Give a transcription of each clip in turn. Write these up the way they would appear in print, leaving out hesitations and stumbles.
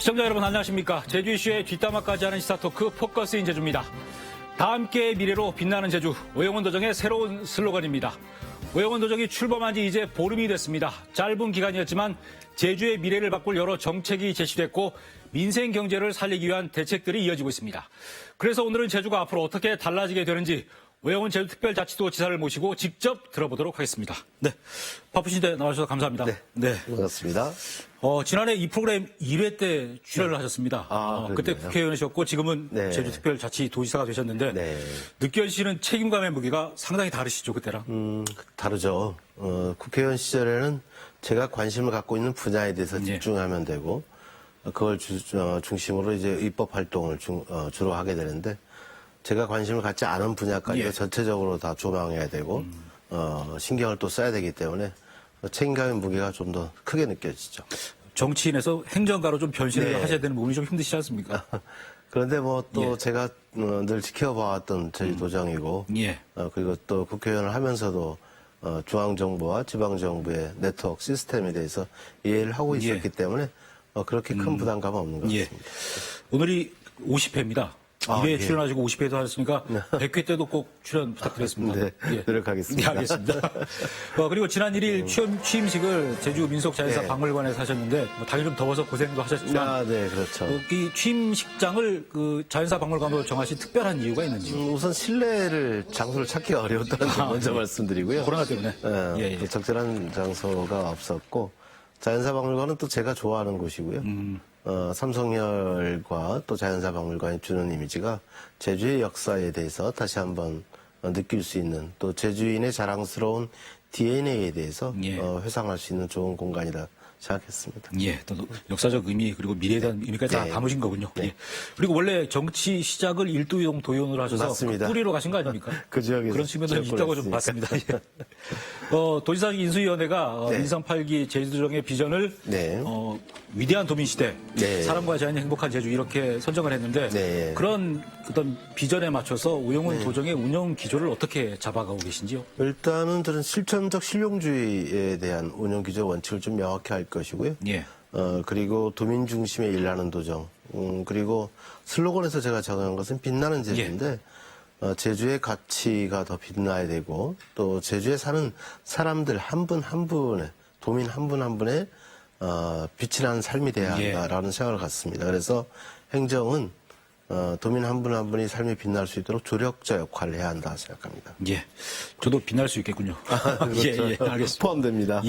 시청자 여러분 안녕하십니까. 제주 이슈의 뒷담화까지 하는 시사토크 포커스인 제주입니다. 다 함께의 미래로 빛나는 제주, 오영훈 도정의 새로운 슬로건입니다. 오영훈 도정이 출범한 지 이제 보름이 됐습니다. 짧은 기간이었지만 제주의 미래를 바꿀 여러 정책이 제시됐고 민생 경제를 살리기 위한 대책들이 이어지고 있습니다. 그래서 오늘은 제주가 앞으로 어떻게 달라지게 되는지 오영훈 제주특별자치도 지사를 모시고 직접 들어보도록 하겠습니다. 네, 바쁘신데 나와주셔서 감사합니다. 네, 반갑습니다. 지난해 이 프로그램 1회 때 출연을 하셨습니다. 그때 국회의원이셨고 지금은 제주특별자치도지사가 되셨는데 느껴지시는 책임감의 무게가 상당히 다르시죠, 그때랑? 다르죠. 국회의원 시절에는 제가 관심을 갖고 있는 분야에 대해서 집중하면 되고 그걸 중심으로 이제 입법 활동을 주로 하게 되는데 제가 관심을 갖지 않은 분야까지 전체적으로 다 조망해야 되고 신경을 또 써야 되기 때문에 책임감의 무게가 좀 더 크게 느껴지죠. 정치인에서 행정가로 좀 변신을 하셔야 되는 부분이 좀 힘드시지 않습니까? 그런데 뭐 또 제가 늘 지켜봐왔던 저희 도정이고 그리고 또 국회의원을 하면서도 중앙정부와 지방정부의 네트워크 시스템에 대해서 이해를 하고 있었기 때문에 그렇게 큰 부담감은 없는 것 같습니다. 오늘이 50회입니다. 2회 출연하시고 50회도 하셨으니까 100회 때도 꼭 출연 부탁드리겠습니다. 노력하겠습니다. 네, 알겠습니다. 그리고 지난 1일 취임식을 제주 민속자연사박물관에서 하셨는데 당연히 좀 더워서 고생도 하셨지만 네, 그렇죠. 이 취임식장을 그 자연사박물관으로 정하신 특별한 이유가 있는지? 우선 실내를 장소를 찾기가 어려웠다는 점 먼저 말씀드리고요. 코로나 때문에. 또 적절한 장소가 없었고 자연사박물관은 또 제가 좋아하는 곳이고요. 삼성열과 또 자연사박물관이 주는 이미지가 제주의 역사에 대해서 다시 한번 느낄 수 있는 또 제주인의 자랑스러운 DNA에 대해서 회상할 수 있는 좋은 공간이다 생각했습니다. 또 역사적 의미 그리고 미래에 대한 의미까지 다 담으신 거군요. 그리고 원래 정치 시작을 일두용 도용으로 하셔서 맞습니다. 뿌리로 가신 거 아닙니까? 그 지역에서 그런 측면도 있다고 좀 봤습니다. 도지사 인수위원회가 인삼 8기 제주도정의 비전을 위대한 도민시대, 사람과 자연이 행복한 제주 이렇게 선정을 했는데 그런 어떤 비전에 맞춰서 오영훈 도정의 운영 기조를 어떻게 잡아가고 계신지요? 일단은 저는 실천적 실용주의에 대한 운영 기조 원칙을 좀 명확히 할 것이고요. 그리고 도민 중심의 일하는 도정. 그리고 슬로건에서 제가 정한 것은 빛나는 제주인데 제주의 가치가 더 빛나야 되고 또 제주에 사는 사람들 한 분 한 분의 도민 한 분 한 분의 빛이 나는 삶이 돼야 한다라는 생각을 갖습니다. 그래서 행정은 도민 한 분 한 분이 삶이 빛날 수 있도록 조력자 역할을 해야 한다 생각합니다. 저도 빛날 수 있겠군요. 그렇죠. 알겠습니다. 포함됩니다.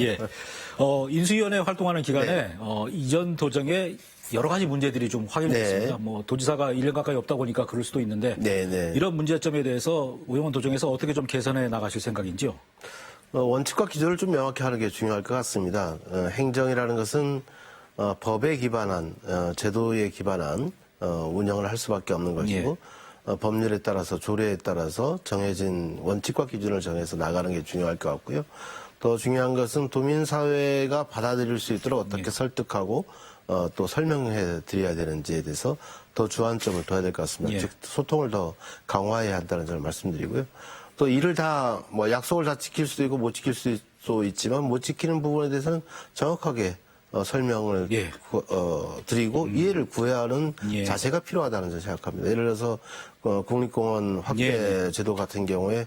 인수위원회 활동하는 기간에 이전 도정에 여러 가지 문제들이 좀 확인됐습니다. 뭐 도지사가 1년 가까이 없다 보니까 그럴 수도 있는데 이런 문제점에 대해서 오영훈 도정에서 어떻게 좀 개선해 나가실 생각인지요? 원칙과 기조를 좀 명확히 하는 게 중요할 것 같습니다. 행정이라는 것은 법에 기반한 제도에 기반한 운영을 할 수밖에 없는 것이고 법률에 따라서 조례에 따라서 정해진 원칙과 기준을 정해서 나가는 게 중요할 것 같고요. 더 중요한 것은 도민사회가 받아들일 수 있도록 어떻게 설득하고 또 설명해 드려야 되는지에 대해서 더 주안점을 둬야 될 것 같습니다. 즉 소통을 더 강화해야 한다는 점을 말씀드리고요. 또 이를 다 뭐 약속을 다 지킬 수도 있고 못 지킬 수도 있지만 못 지키는 부분에 대해서는 정확하게 설명을 드리고 이해를 구해야 하는 자세가 필요하다는 점을 생각합니다. 예를 들어서 국립공원 확대 제도 같은 경우에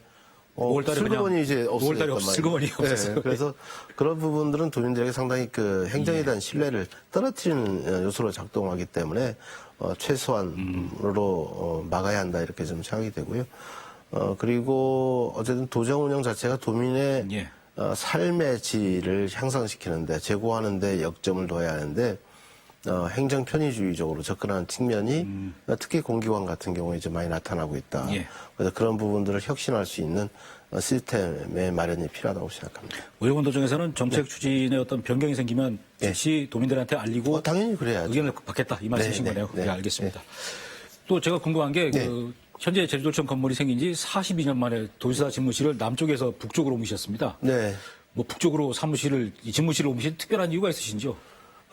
5월달에 슬그머니 이제 없으니까 슬그머니 없었어요. 그래서 그런 부분들은 도민들에게 상당히 그 행정에 대한 신뢰를 떨어뜨리는 요소로 작동하기 때문에 최소한으로 막아야 한다 이렇게 좀 생각이 되고요. 그리고 어쨌든 도정 운영 자체가 도민의 삶의 질을 향상시키는데 제고하는데 역점을 둬야 하는데 행정 편의주의적으로 접근하는 측면이 특히 공기관 같은 경우에 이제 많이 나타나고 있다. 그래서 그런 부분들을 혁신할 수 있는 시스템의 마련이 필요하다고 생각합니다. 오영훈 도정에서는 정책 추진에 어떤 변경이 생기면 즉시 도민들한테 알리고 당연히 그래야죠. 의견을 받겠다 이 말씀이신 거네요. 알겠습니다. 또 제가 궁금한 게 현재 제주도청 건물이 생긴 지 42년 만에 도지사 집무실을 남쪽에서 북쪽으로 옮기셨습니다. 뭐 북쪽으로 집무실을 옮기신 특별한 이유가 있으신지요?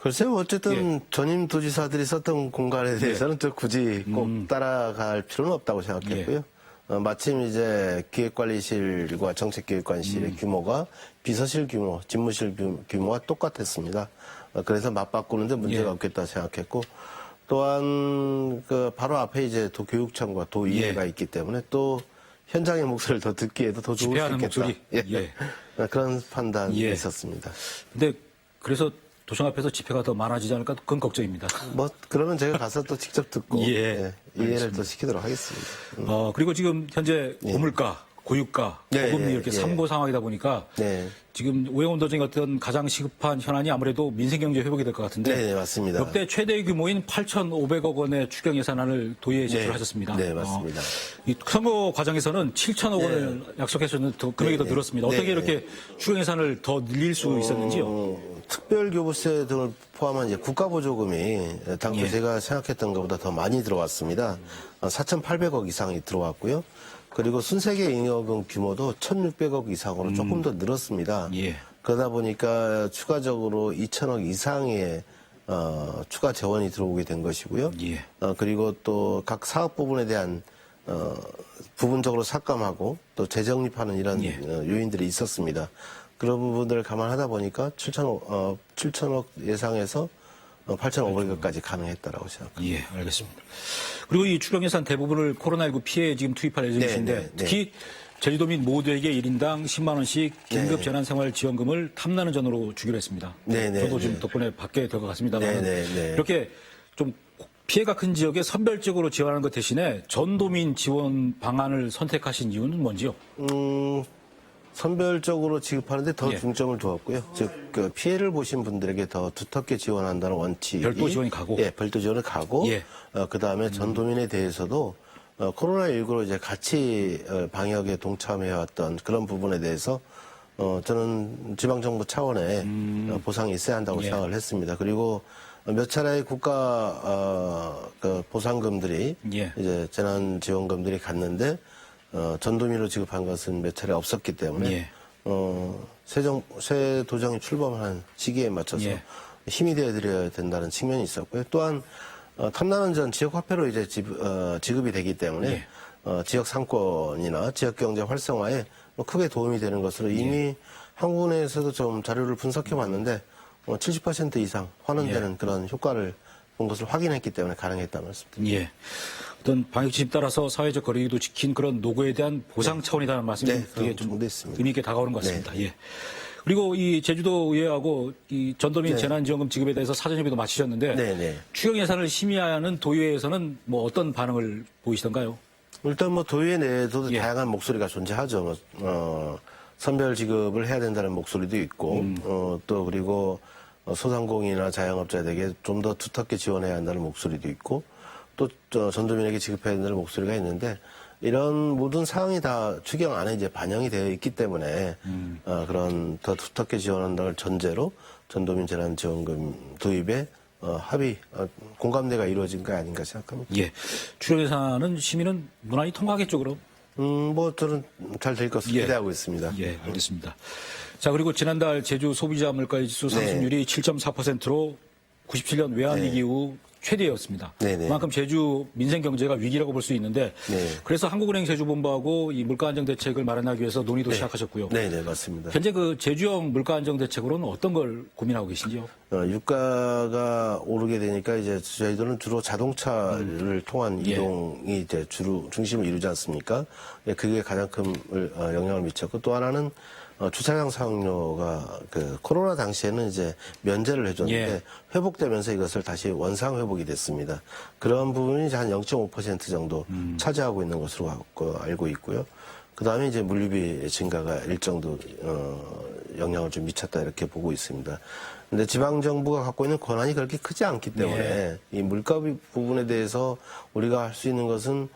글쎄요, 어쨌든 전임 도지사들이 썼던 공간에 대해서는 저 굳이 꼭 따라갈 필요는 없다고 생각했고요. 마침 이제 기획관리실과 정책기획관실의 규모가 비서실 규모, 집무실 규모가 똑같았습니다. 그래서 맞바꾸는데 문제가 예. 없겠다 생각했고, 또한 그 바로 앞에 이제 도교육청과 도의회가 있기 때문에 또 현장의 목소리를 더 듣기에도 더 좋을 수 집회하는 있겠다. 목소리. 예. 그런 판단이 예. 있었습니다. 근데 그래서 도청 앞에서 집회가 더 많아지지 않을까 그건 걱정입니다. 뭐 그러면 제가 가서 또 직접 듣고 예. 이해를 또 시키도록 하겠습니다. 그리고 지금 현재 고물가, 고유가, 예, 고금리 예, 이렇게 예. 삼고 상황이다 보니까 네. 지금 오영훈 도정이 어떤 가장 시급한 현안이 아무래도 민생경제 회복이 될 것 같은데 네, 맞습니다. 역대 최대 규모인 8,500억 원의 추경 예산안을 도의회에 제출하셨습니다. 네, 맞습니다. 이 선거 과정에서는 7천억 원을 약속했었는데 더 금액이 더 늘었습니다. 어떻게 네. 이렇게 추경 예산을 더 늘릴 수 있었는지요? 특별교부세 등을 포함한 이제 국가보조금이 당초 예. 제가 생각했던 것보다 더 많이 들어왔습니다. 4,800억 이상이 들어왔고요. 그리고 순세계 잉여금 규모도 1,600억 이상으로 조금 더 늘었습니다. 예. 그러다 보니까 추가적으로 2,000억 이상의 추가 재원이 들어오게 된 것이고요. 예. 그리고 또 각 사업 부분에 대한 부분적으로 삭감하고 또 재정립하는 이런 예. 요인들이 있었습니다. 그런 부분들을 감안하다 보니까 7천억 예상에서 8,500억까지 가능했다라고 생각합니다. 예, 알겠습니다. 그리고 이 추경 예산 대부분을 코로나19 피해에 지금 투입할 예정이신데 네, 네, 네. 특히 제주도민 모두에게 1인당 10만 원씩 긴급 재난생활지원금을 탐나는 전으로 주기로 했습니다. 네, 네, 저도 네. 지금 덕분에 받게 될 것 같습니다만 네, 네, 네. 이렇게 좀 피해가 큰 지역에 선별적으로 지원하는 것 대신에 전도민 지원 방안을 선택하신 이유는 뭔지요? 선별적으로 지급하는데 더 예. 중점을 두었고요. 즉, 그 피해를 보신 분들에게 더 두텁게 지원한다는 원칙이. 별도 지원이 가고. 예, 별도 지원을 가고. 예. 그 다음에 전도민에 대해서도 코로나19로 이제 같이 방역에 동참해왔던 그런 부분에 대해서 저는 지방정부 차원의 보상이 있어야 한다고 예. 생각을 했습니다. 그리고 몇 차례의 국가 그 보상금들이 예. 이제 재난지원금들이 갔는데 전도민으로 지급한 것은 몇 차례 없었기 때문에 예. 새 도정이 출범한 시기에 맞춰서 예. 힘이 되어드려야 된다는 측면이 있었고요. 또한 탐나는 전 지역 화폐로 이제 지급이 되기 때문에 지역 상권이나 지역 경제 활성화에 크게 도움이 되는 것으로 이미 한국 내에서도 좀 자료를 분석해 봤는데 70% 이상 환원되는 그런 효과를 본 것을 확인했기 때문에 가능했다는 말씀입니다. 예. 어떤 방역 지침 따라서 사회적 거리도 지킨 그런 노고에 대한 보상 차원이라는 말씀이 네, 되게 좀 정리했습니다. 의미 있게 다가오는 것 같습니다. 예. 그리고 이 제주도 의회하고 이 전도민 재난지원금 지급에 대해서 사전협의도 마치셨는데 네, 네. 추경 예산을 심의하는 도의회에서는 뭐 어떤 반응을 보이시던가요? 일단 뭐 도의회 내에도 예. 다양한 목소리가 존재하죠. 선별 지급을 해야 된다는 목소리도 있고, 또 그리고 소상공인이나 자영업자들에게 좀 더 두텁게 지원해야 한다는 목소리도 있고, 또 전도민에게 지급해야 된다는 목소리가 있는데, 이런 모든 사항이 다 추경 안에 이제 반영이 되어 있기 때문에 그런 더 두텁게 지원한다는 전제로 전도민 재난지원금 도입에 합의, 공감대가 이루어진 거 아닌가 생각합니다. 예. 추경 예산은 심의는 무난히 통과하겠죠, 그럼? 뭐 저는 잘 될 것을 예. 기대하고 있습니다. 예, 알겠습니다. 자, 그리고 지난달 제주 소비자 물가지수 상승률이 7.4%로 97년 외환위기 이후 최대였습니다. 네네. 그만큼 제주 민생 경제가 위기라고 볼 수 있는데 네. 그래서 한국은행 제주본부하고 이 물가 안정 대책을 마련하기 위해서 논의도 시작하셨고요. 네, 맞습니다. 현재 그 제주형 물가 안정 대책으로는 어떤 걸 고민하고 계신지요? 유가가 오르게 되니까 이제 저희들은 주로 자동차를 통한 예. 이동이 이제 주로 중심을 이루지 않습니까? 예, 그게 가장 큰 영향을 미쳤고 또 하나는 주차장 사용료가 그 코로나 당시에는 이제 면제를 해줬는데 예. 회복되면서 이것을 다시 원상 회복이 됐습니다. 그런 부분이 이제 한 0.5% 정도 차지하고 있는 것으로 알고 있고요. 그 다음에 이제 물류비 증가가 일정도 영향을 좀 미쳤다 이렇게 보고 있습니다. 근데 지방 정부가 갖고 있는 권한이 그렇게 크지 않기 때문에 이 물가비 부분에 대해서 우리가 할 수 있는 것은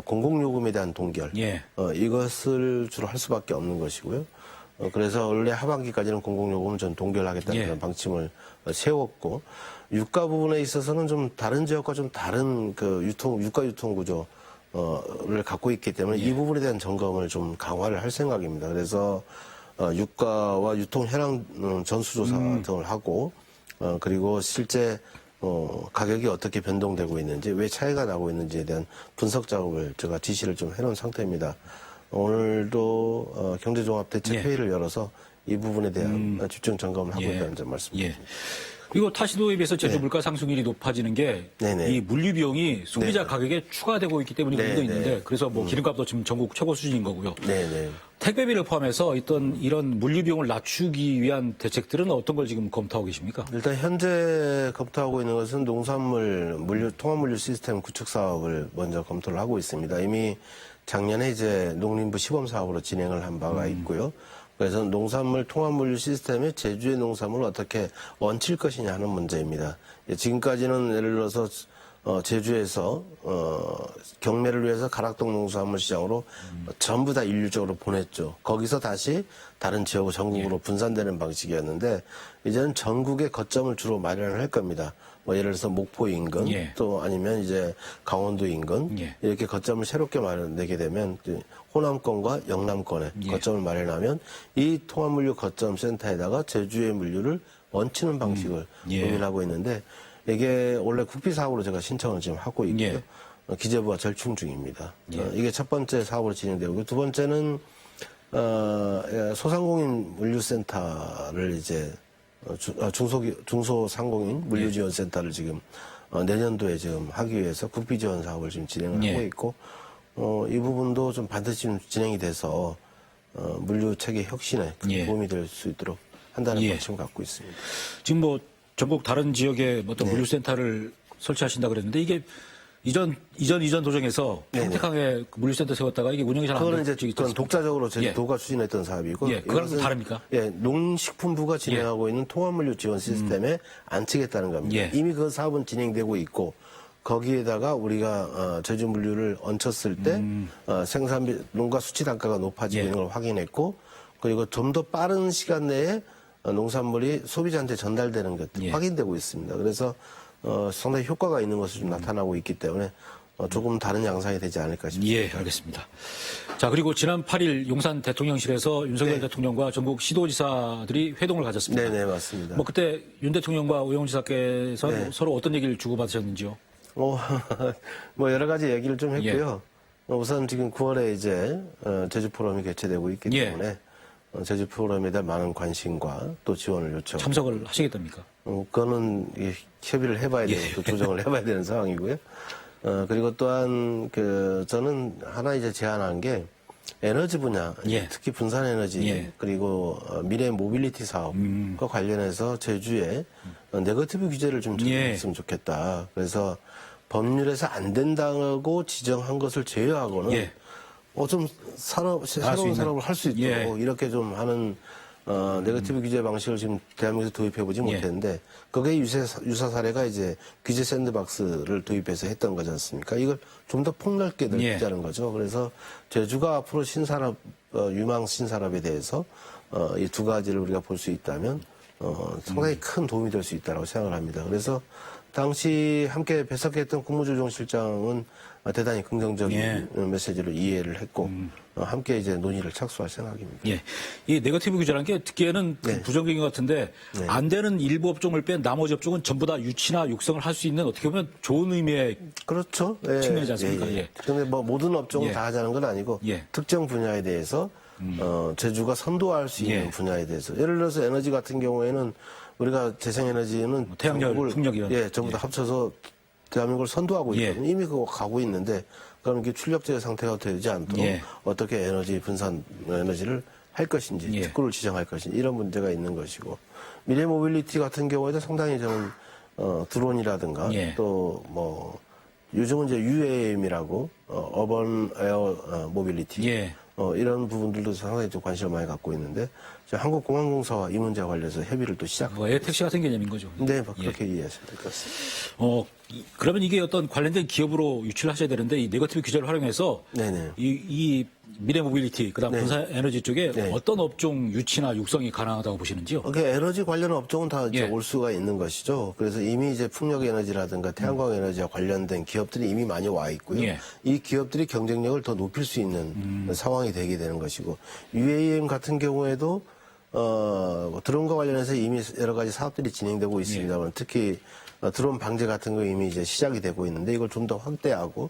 공공요금에 대한 동결 예. 이것을 주로 할 수밖에 없는 것이고요. 그래서 원래 하반기까지는 공공요금을 좀 동결하겠다는 예. 그런 방침을 세웠고 유가 부분에 있어서는 좀 다른 지역과 좀 다른 그 유가 유통 구조를 갖고 있기 때문에 이 부분에 대한 점검을 좀 강화를 할 생각입니다. 그래서 유가와 유통 현황 전수조사 등을 하고 그리고 실제 가격이 어떻게 변동되고 있는지, 왜 차이가 나고 있는지에 대한 분석 작업을 제가 지시를 좀 해놓은 상태입니다. 오늘도 경제종합대책회의를 열어서 이 부분에 대한 집중 점검을 하고 있다는 점 말씀드립니다. 그리고 타시도에 비해서 제주 물가 상승률이 높아지는 게 이 물류 비용이 소비자 가격에 추가되고 있기 때문에 문제도 있는데 그래서 뭐 기름값도 지금 전국 최고 수준인 거고요. 택배비를 포함해서 이런 물류 비용을 낮추기 위한 대책들은 어떤 걸 지금 검토하고 계십니까? 일단 현재 검토하고 있는 것은 농산물 통합물류 시스템 구축 사업을 먼저 검토를 하고 있습니다. 이미 작년에 이제 농림부 시범 사업으로 진행을 한 바가 있고요. 그래서 농산물 통합물류 시스템에 제주의 농산물을 어떻게 얹힐 것이냐 하는 문제입니다. 지금까지는 예를 들어서 제주에서 경매를 위해서 가락동 농수산물 시장으로 전부 다 일률적으로 보냈죠. 거기서 다시 다른 지역으로 전국으로 분산되는 방식이었는데 이제는 전국의 거점을 주로 마련을 할 겁니다. 뭐 예를 들어서 목포 인근 또 아니면 이제 강원도 인근 이렇게 거점을 새롭게 마련되게 되면 호남권과 영남권에 거점을 마련하면 이 통합물류 거점 센터에다가 제주의 물류를 얹히는 방식을 고민하고 있는데 이게 원래 국비사업으로 제가 신청을 지금 하고 있고요. 기재부가 절충 중입니다. 이게 첫 번째 사업으로 진행되고 두 번째는 소상공인 물류센터를 이제 중소상공인 물류지원센터를 지금 내년도에 지금 하기 위해서 국비지원 사업을 지금 진행을 하고 있고 이 부분도 좀 반드시 좀 진행이 돼서 물류 체계 혁신에 큰 도움이 될 수 있도록 한다는 방침을 갖고 있습니다. 지금 뭐 전국 다른 지역에 어떤 물류센터를 설치하신다 그랬는데 이게 이전 도정에서 평택항에 물류센터 세웠다가 이게 운영이 잘 안 그거는 이제 그건 독자적으로 제주도가 추진했던 사업이고 그거랑 좀 다릅니까? 농식품부가 진행하고 있는 통합물류 지원 시스템에 안치겠다는 겁니다. 이미 그 사업은 진행되고 있고 거기에다가 우리가 제주 물류를 얹혔을 때 생산비 농가 수치 단가가 높아지고 있는 걸 확인했고 그리고 좀 더 빠른 시간 내에 농산물이 소비자한테 전달되는 것들이 확인되고 있습니다. 그래서 상당히 효과가 있는 것이 좀 나타나고 있기 때문에 조금 다른 양상이 되지 않을까 싶습니다. 예, 알겠습니다. 자, 그리고 지난 8일 용산 대통령실에서 윤석열 대통령과 전국 시도지사들이 회동을 가졌습니다. 네, 맞습니다. 뭐 그때 윤 대통령과 오영훈 지사께서 서로 어떤 얘기를 주고받으셨는지요? 뭐 여러 가지 얘기를 좀 했고요. 우선 지금 9월에 이제 제주 포럼이 개최되고 있기 때문에 제주 포럼에 대한 많은 관심과 또 지원을 요청. 참석을 하시겠답니까? 그거는 협의를 해봐야 되고 또 조정을 해봐야 되는 상황이고요. 그리고 또한 저는 하나 이제 제안한 게 에너지 분야, 특히 분산 에너지 그리고 미래 모빌리티 사업과 관련해서 제주에 네거티브 규제를 좀 적용했으면 좋겠다. 그래서 법률에서 안 된다고 지정한 것을 제외하고는 좀 새로운 산업을 할 수 있도록 이렇게 좀 하는 네거티브 규제 방식을 지금 대한민국에서 도입해보지 못했는데 그게 유사 사례가 이제 규제 샌드박스를 도입해서 했던 거지 않습니까? 이걸 좀 더 폭넓게 넓히자는 거죠. 그래서 제주가 앞으로 신산업, 유망 신산업에 대해서 이 두 가지를 우리가 볼 수 있다면 상당히 큰 도움이 될 수 있다고 생각을 합니다. 그래서 당시 함께 배석했던 국무조정실장은 대단히 긍정적인 메시지를 이해를 했고 함께 이제 논의를 착수할 생각입니다. 이 네거티브 규제라는 게 듣기에는 부정적인 것 같은데 안 되는 일부 업종을 뺀 나머지 업종은 전부 다 유치나 육성을 할 수 있는 어떻게 보면 좋은 의미의 그렇죠. 측면이지 않습니까? 그런데 뭐 모든 업종을 다 하자는 건 아니고 특정 분야에 대해서 제주가 선도할 수 있는 분야에 대해서 예를 들어서 에너지 같은 경우에는 우리가 재생에너지는 태양열, 풍력 이런 전부 다 합쳐서 대한민국을 선도하고 있거든요. 이미 그거 가고 있는데 그럼 이게 출력제 상태가 되지 않도록 어떻게 에너지 분산 에너지를 할 것인지 특구를 지정할 것인지 이런 문제가 있는 것이고 미래 모빌리티 같은 경우에도 상당히 저는 드론이라든가 또 뭐 요즘은 이제 UAM이라고 어번 에어 모빌리티 이런 부분들도 상당히 좀 관심을 많이 갖고 있는데 한국공항공사와 이 문제와 관련해서 협의를 또 시작하고 에어택시 같은 개념인 거죠. 네, 그렇게 이해하시면 될 것 같습니다. 그러면 이게 어떤 관련된 기업으로 유치를 하셔야 되는데 이 네거티브 규제를 활용해서 이 미래 모빌리티 그다음 분산 에너지 쪽에 어떤 업종 유치나 육성이 가능하다고 보시는지요? 에너지 관련 업종은 다 이제 올 수가 있는 것이죠. 그래서 이미 이제 풍력 에너지라든가 태양광 에너지와 관련된 기업들이 이미 많이 와 있고요. 이 기업들이 경쟁력을 더 높일 수 있는 상황이 되게 되는 것이고 UAM 같은 경우에도 드론과 관련해서 이미 여러 가지 사업들이 진행되고 있습니다만 특히 드론 방제 같은 거 이미 이제 시작이 되고 있는데 이걸 좀 더 확대하고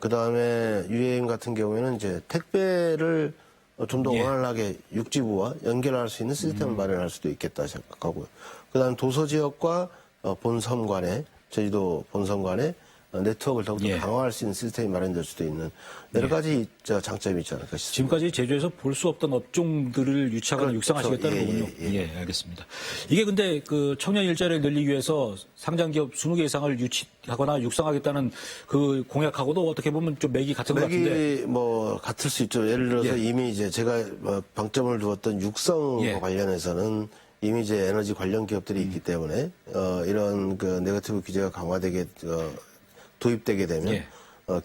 그 다음에 UAM 같은 경우에는 이제 택배를 좀 더 원활하게 육지부와 연결할 수 있는 시스템을 마련할 수도 있겠다 생각하고요. 그 다음 도서 지역과 본섬 간에 제주도 본섬 간에 네트워크를 더욱더 강화할 수 있는 시스템이 마련될 수도 있는 여러 가지 장점이 있지 않을까 싶습니다. 지금까지 제주에서 볼 수 없던 업종들을 유치하거나 그렇죠. 육성하시겠다는 거군요. 예, 알겠습니다. 이게 근데 그 청년 일자리를 늘리기 위해서 상장기업 20개 이상을 유치하거나 육성하겠다는 그 공약하고도 어떻게 보면 좀 맥이 같은 것 같은데. 맥이 뭐 같을 수 있죠. 예를 들어서 이미 이제 제가 방점을 두었던 육성과 관련해서는 이미 이제 에너지 관련 기업들이 있기 때문에 이런 그 네거티브 규제가 강화되게 도입되게 되면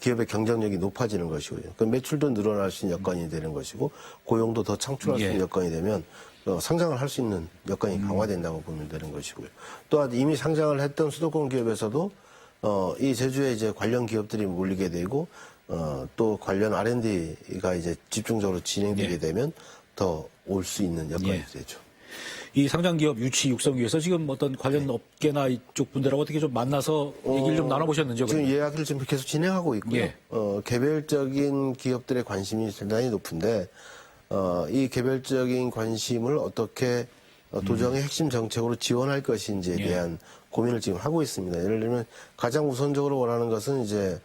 기업의 경쟁력이 높아지는 것이고요. 그 매출도 늘어날 수 있는 여건이 되는 것이고 고용도 더 창출할 수 있는 여건이 되면 상장을 할 수 있는 여건이 강화된다고 보면 되는 것이고요. 또한 이미 상장을 했던 수도권 기업에서도 이 제주에 이제 관련 기업들이 몰리게 되고 또 관련 R&D가 이제 집중적으로 진행되게 되면 더 올 수 있는 여건이 되죠. 이 상장기업 유치 육성 위해서 지금 어떤 관련 업계나 이쪽 분들하고 어떻게 좀 만나서 얘기를 좀 나눠보셨는지요? 지금 이야기를 지금 계속 진행하고 있고요. 개별적인 기업들의 관심이 대단히 높은데 이 개별적인 관심을 어떻게 도정의 핵심 정책으로 지원할 것인지에 대한 고민을 지금 하고 있습니다. 예를 들면 가장 우선적으로 원하는 것은 이제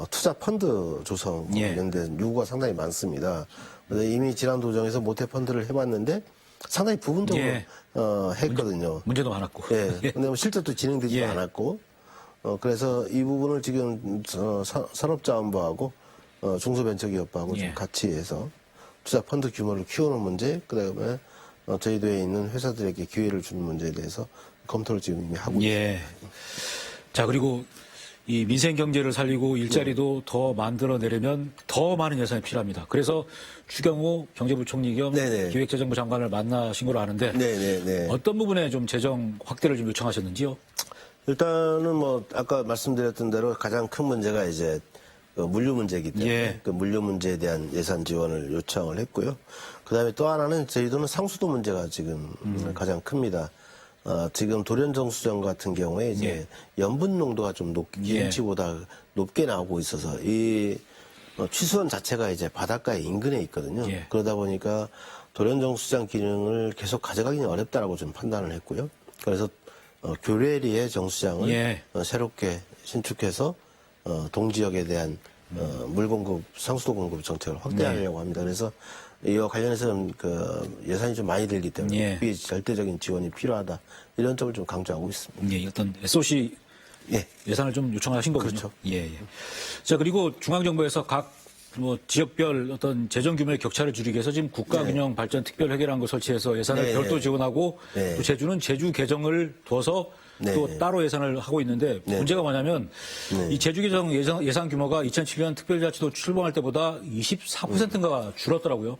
투자 펀드 조성 관련된 요구가 상당히 많습니다. 그래서 이미 지난 도정에서 모태 펀드를 해봤는데 상당히 부분적으로 했거든요. 문제도 많았고. 근데 뭐 실제 또 진행되지도 않았고. 그래서 이 부분을 지금 산업자원부하고 중소벤처기업하고 좀 같이 해서 투자 펀드 규모를 키우는 문제, 그다음에 저희도에 있는 회사들에게 기회를 주는 문제에 대해서 검토를 지금 이미 하고 있습니다. 자, 그리고 이 민생 경제를 살리고 일자리도 더 만들어내려면 더 많은 예산이 필요합니다. 그래서 추경호 경제부총리 겸 기획재정부 장관을 만나신 걸로 아는데 어떤 부분에 좀 재정 확대를 좀 요청하셨는지요? 일단은 뭐 아까 말씀드렸던 대로 가장 큰 문제가 이제 그 물류 문제이기 때문에 그 물류 문제에 대한 예산 지원을 요청을 했고요. 그다음에 또 하나는 저희도는 상수도 문제가 지금 가장 큽니다. 지금 돌연정수정 같은 경우에 이제 염분 농도가 좀 기준치보다 높게 나오고 있어서 이 취수원 자체가 이제 바닷가 인근에 있거든요. 그러다 보니까 돌연정수장 기능을 계속 가져가기는 어렵다라고 좀 판단을 했고요. 그래서 교래리의 정수장을 새롭게 신축해서 동지역에 대한 물 공급, 상수도 공급 정책을 확대하려고 합니다. 그래서 이와 관련해서는 그 예산이 좀 많이 들기 때문에 이 절대적인 지원이 필요하다. 이런 점을 좀 강조하고 있습니다. 어떤 SOC 예산을 좀 요청하신 거군요. 그렇죠. 자, 그리고 중앙정부에서 각 뭐 지역별 어떤 재정 규모의 격차를 줄이기 위해서 지금 국가균형 발전 특별회계라는 걸 설치해서 예산을 별도 지원하고 또 제주는 제주 개정을 둬서 또 따로 예산을 하고 있는데 문제가 뭐냐면 이 제주 개정 예산 규모가 2007년 특별자치도 출범할 때보다 24%인가 줄었더라고요.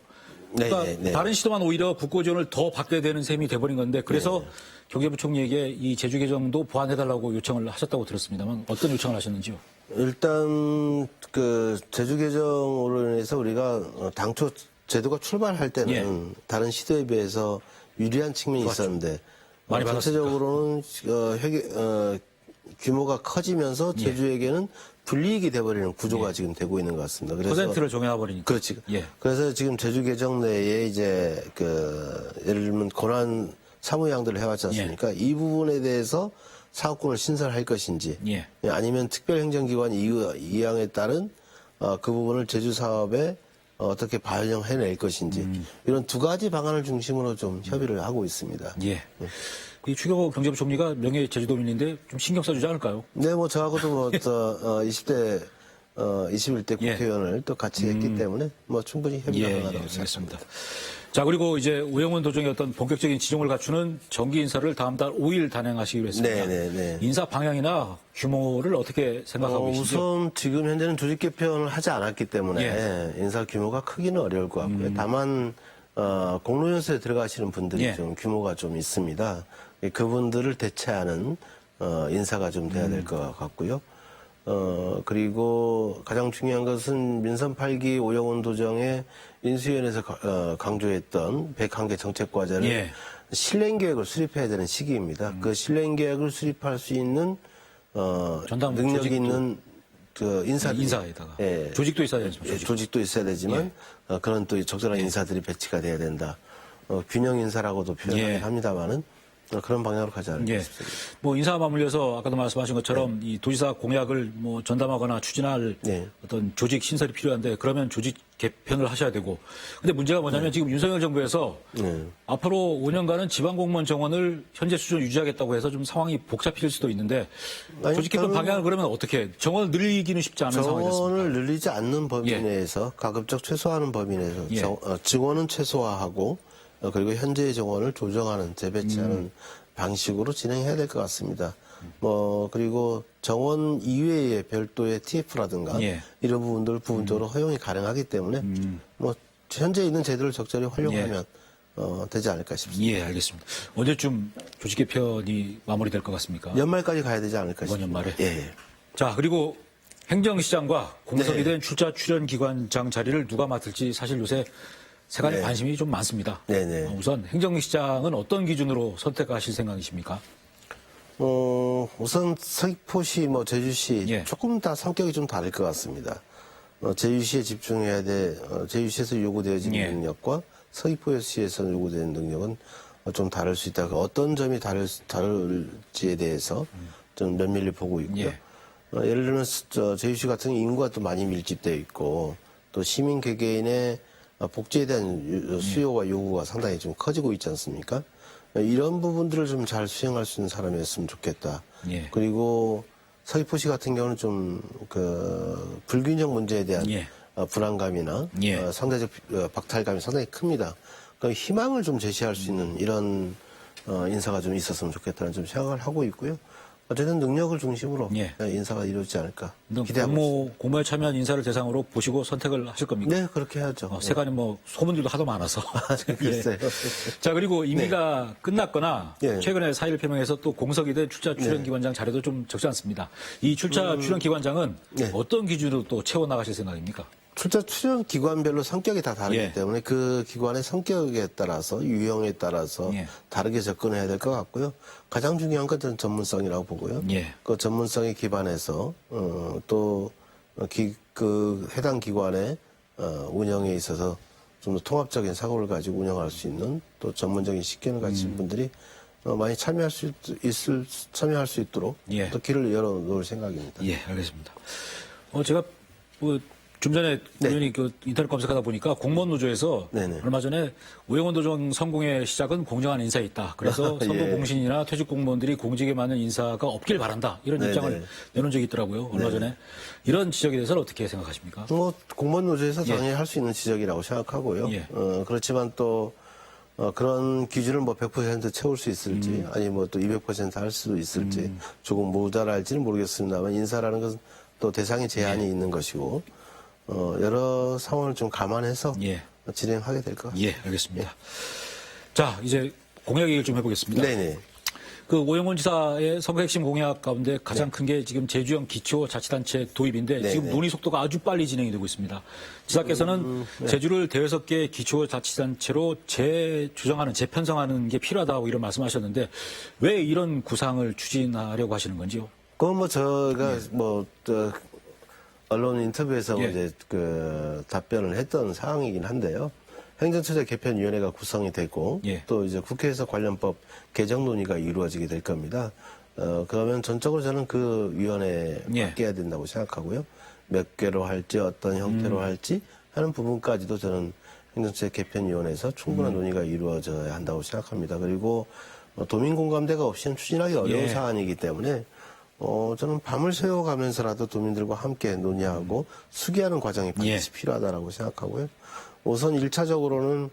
그러니까 다른 시도만 오히려 국고 지원을 더 받게 되는 셈이 돼버린 건데 그래서 경제부총리에게 이 제주 개정도 보완해달라고 요청을 하셨다고 들었습니다만 어떤 요청을 하셨는지요? 일단 그 제주 개정으로 인해서 우리가 당초 제도가 출발할 때는 다른 시도에 비해서 유리한 측면이 있었는데 많이 전체적으로는 규모가 커지면서 제주에게는 불이익이 돼버리는 구조가 지금 되고 있는 것 같습니다. 그래서 퍼센트를 정해버리니까. 그렇지. 그래서 지금 제주 개정 내에 이제 그 예를 들면 권한 사무양들을 해왔지 않습니까? 이 부분에 대해서 사업권을 신설할 것인지 아니면 특별행정기관 이항에 따른 그 부분을 제주 사업에 어떻게 반영해낼 것인지 이런 두 가지 방안을 중심으로 좀 협의를 하고 있습니다. 이 추경호 경제부 총리가 명예 제주도민인데 좀 신경 써주지 않을까요? 네, 뭐 저하고도 뭐 20대 21대 국회의원을 또 같이 했기 때문에 뭐 충분히 협의가 가능하다고 생각합니다. 자, 그리고 이제 오영훈 도정의 어떤 본격적인 지종을 갖추는 정기 인사를 다음 달 5일 단행하시기로 했습니다. 인사 방향이나 규모를 어떻게 생각하고 계시죠? 우선 지금 현재는 조직 개편을 하지 않았기 때문에 인사 규모가 크기는 어려울 것 같고요. 다만 공로연수에 들어가시는 분들이 좀 규모가 좀 있습니다. 그분들을 대체하는 인사가 좀 돼야 될 것 같고요. 그리고 가장 중요한 것은 민선 8기 오영훈 도정의 인수위원회에서 강조했던 101개 정책과제를 예. 실행계획을 수립해야 되는 시기입니다. 그 실행계획을 수립할 수 있는 전담 능력이 조직도 있는 그 인사에다가 예, 조직도 있어야 되죠. 조직도 있어야 되지만 그런 또 적절한 인사들이 배치가 돼야 된다. 균형 인사라고도 표현하긴 합니다만은 그런 방향으로 가지 않을까 예. 싶습니다. 뭐 인사와 맞물려서 아까도 말씀하신 것처럼 이 도지사 공약을 뭐 전담하거나 추진할 네. 어떤 조직 신설이 필요한데 그러면 조직 개편을 하셔야 되고. 근데 문제가 뭐냐면 지금 윤석열 정부에서 앞으로 5년간은 지방공무원 정원을 현재 수준을 유지하겠다고 해서 좀 상황이 복잡해질 수도 있는데 아니, 조직 개편 방향을 그러면 어떻게 정원을 늘리기는 쉽지 않은 상황이 됐습니다. 정원을 늘리지 않는 범위 내에서 가급적 최소화하는 범위 내에서 증원은 최소화하고 그리고 현재의 정원을 조정하는 재배치하는 방식으로 진행해야 될 것 같습니다. 그리고 정원 이외의 별도의 TF라든가 이런 부분들 부분적으로 허용이 가능하기 때문에 현재 있는 제도를 적절히 활용하면 되지 않을까 싶습니다. 예, 알겠습니다. 언제쯤 조직 개편이 마무리될 것 같습니까? 연말까지 가야 되지 않을까 이번 싶습니다. 연말에. 예. 자, 그리고 행정시장과 공석이 된 출자 출연기관장 자리를 누가 맡을지 사실 요새 세간의 관심이 좀 많습니다. 네네. 우선 행정시장은 어떤 기준으로 선택하실 생각이십니까? 우선 서귀포시, 제주시 조금 다 성격이 좀 다를 것 같습니다. 제주시에 집중해야 돼. 제주시에서 요구되어지는 능력과 서귀포시에서 요구되는 능력은 좀 다를 수 있다. 어떤 점이 다를지에 대해서 좀 면밀히 보고 있고요. 예를 들면 제주시 같은 경우 인구가 또 많이 밀집되어 있고 또 시민 개개인의 복지에 대한 수요와 요구가 상당히 좀 커지고 있지 않습니까? 이런 부분들을 좀 잘 수행할 수 있는 사람이었으면 좋겠다. 그리고 서귀포시 같은 경우는 좀 불균형 문제에 대한 불안감이나 상대적 박탈감이 상당히 큽니다. 그러니까 희망을 좀 제시할 수 있는 이런 인사가 좀 있었으면 좋겠다는 좀 생각을 하고 있고요. 어쨌든 능력을 중심으로 인사가 이루어지지 않을까 기대하고 있습니다. 공모에 참여한 인사를 대상으로 보시고 선택을 하실 겁니까? 네, 그렇게 해야죠. 세간에 소문들도 하도 많아서. 글쎄요. 자, 그리고 임기가 끝났거나 최근에 사의를 표명해서 또 공석이 된 출자 출연기관장 자리도 좀 적지 않습니다. 이 출자 출연기관장은 어떤 기준으로 또 채워나가실 생각입니까? 출자 출연 기관별로 성격이 다 다르기 때문에 그 기관의 성격에 따라서 유형에 따라서 다르게 접근해야 될 것 같고요. 가장 중요한 것은 전문성이라고 보고요. 그 전문성에 기반해서 또 해당 기관의 운영에 있어서 좀 더 통합적인 사고를 가지고 운영할 수 있는 또 전문적인 식견을 가진 분들이 많이 참여할 수 있도록 또 길을 열어놓을 생각입니다. 예, 알겠습니다. 제가 좀 전에 우연히 인터넷 검색하다 보니까 공무원 노조에서 얼마 전에 오영훈 도정 성공의 시작은 공정한 인사에 있다. 그래서 선거공신이나 퇴직 공무원들이 공직에 맞는 인사가 없길 바란다. 이런 입장을 내놓은 적이 있더라고요. 얼마 전에. 이런 지적에 대해서는 어떻게 생각하십니까? 공무원 노조에서 당연히 할 수 있는 지적이라고 생각하고요. 그렇지만 또 그런 기준을 100% 채울 수 있을지 아니면 또 200%할 수도 있을지 조금 모자랄지는 모르겠습니다만 인사라는 것은 또 대상의 제한이 있는 것이고 여러 상황을 좀 감안해서 진행하게 될 것 같습니다. 예, 알겠습니다. 자, 이제 공약 얘기를 좀 해보겠습니다. 네네. 오영훈 지사의 선거 핵심 공약 가운데 가장 큰 게 지금 제주형 기초자치단체 도입인데 지금 논의 속도가 아주 빨리 진행이 되고 있습니다. 지사께서는 제주를 대여섯 개 기초자치단체로 재조정하는, 재편성하는 게 필요하다고 이런 말씀하셨는데 왜 이런 구상을 추진하려고 하시는 건지요? 그건 제가 언론 인터뷰에서 이제 답변을 했던 사항이긴 한데요. 행정처장 개편위원회가 구성이 됐고 또 이제 국회에서 관련법 개정 논의가 이루어지게 될 겁니다. 그러면 전적으로 저는 그 위원회에 맡겨야 된다고 생각하고요. 몇 개로 할지 어떤 형태로 할지 하는 부분까지도 저는 행정처장 개편위원회에서 충분한 논의가 이루어져야 한다고 생각합니다. 그리고 도민 공감대가 없이는 추진하기 어려운 사안이기 때문에 저는 밤을 새워가면서라도 도민들과 함께 논의하고 수기하는 과정이 반드시 필요하다고 생각하고요. 우선 1차적으로는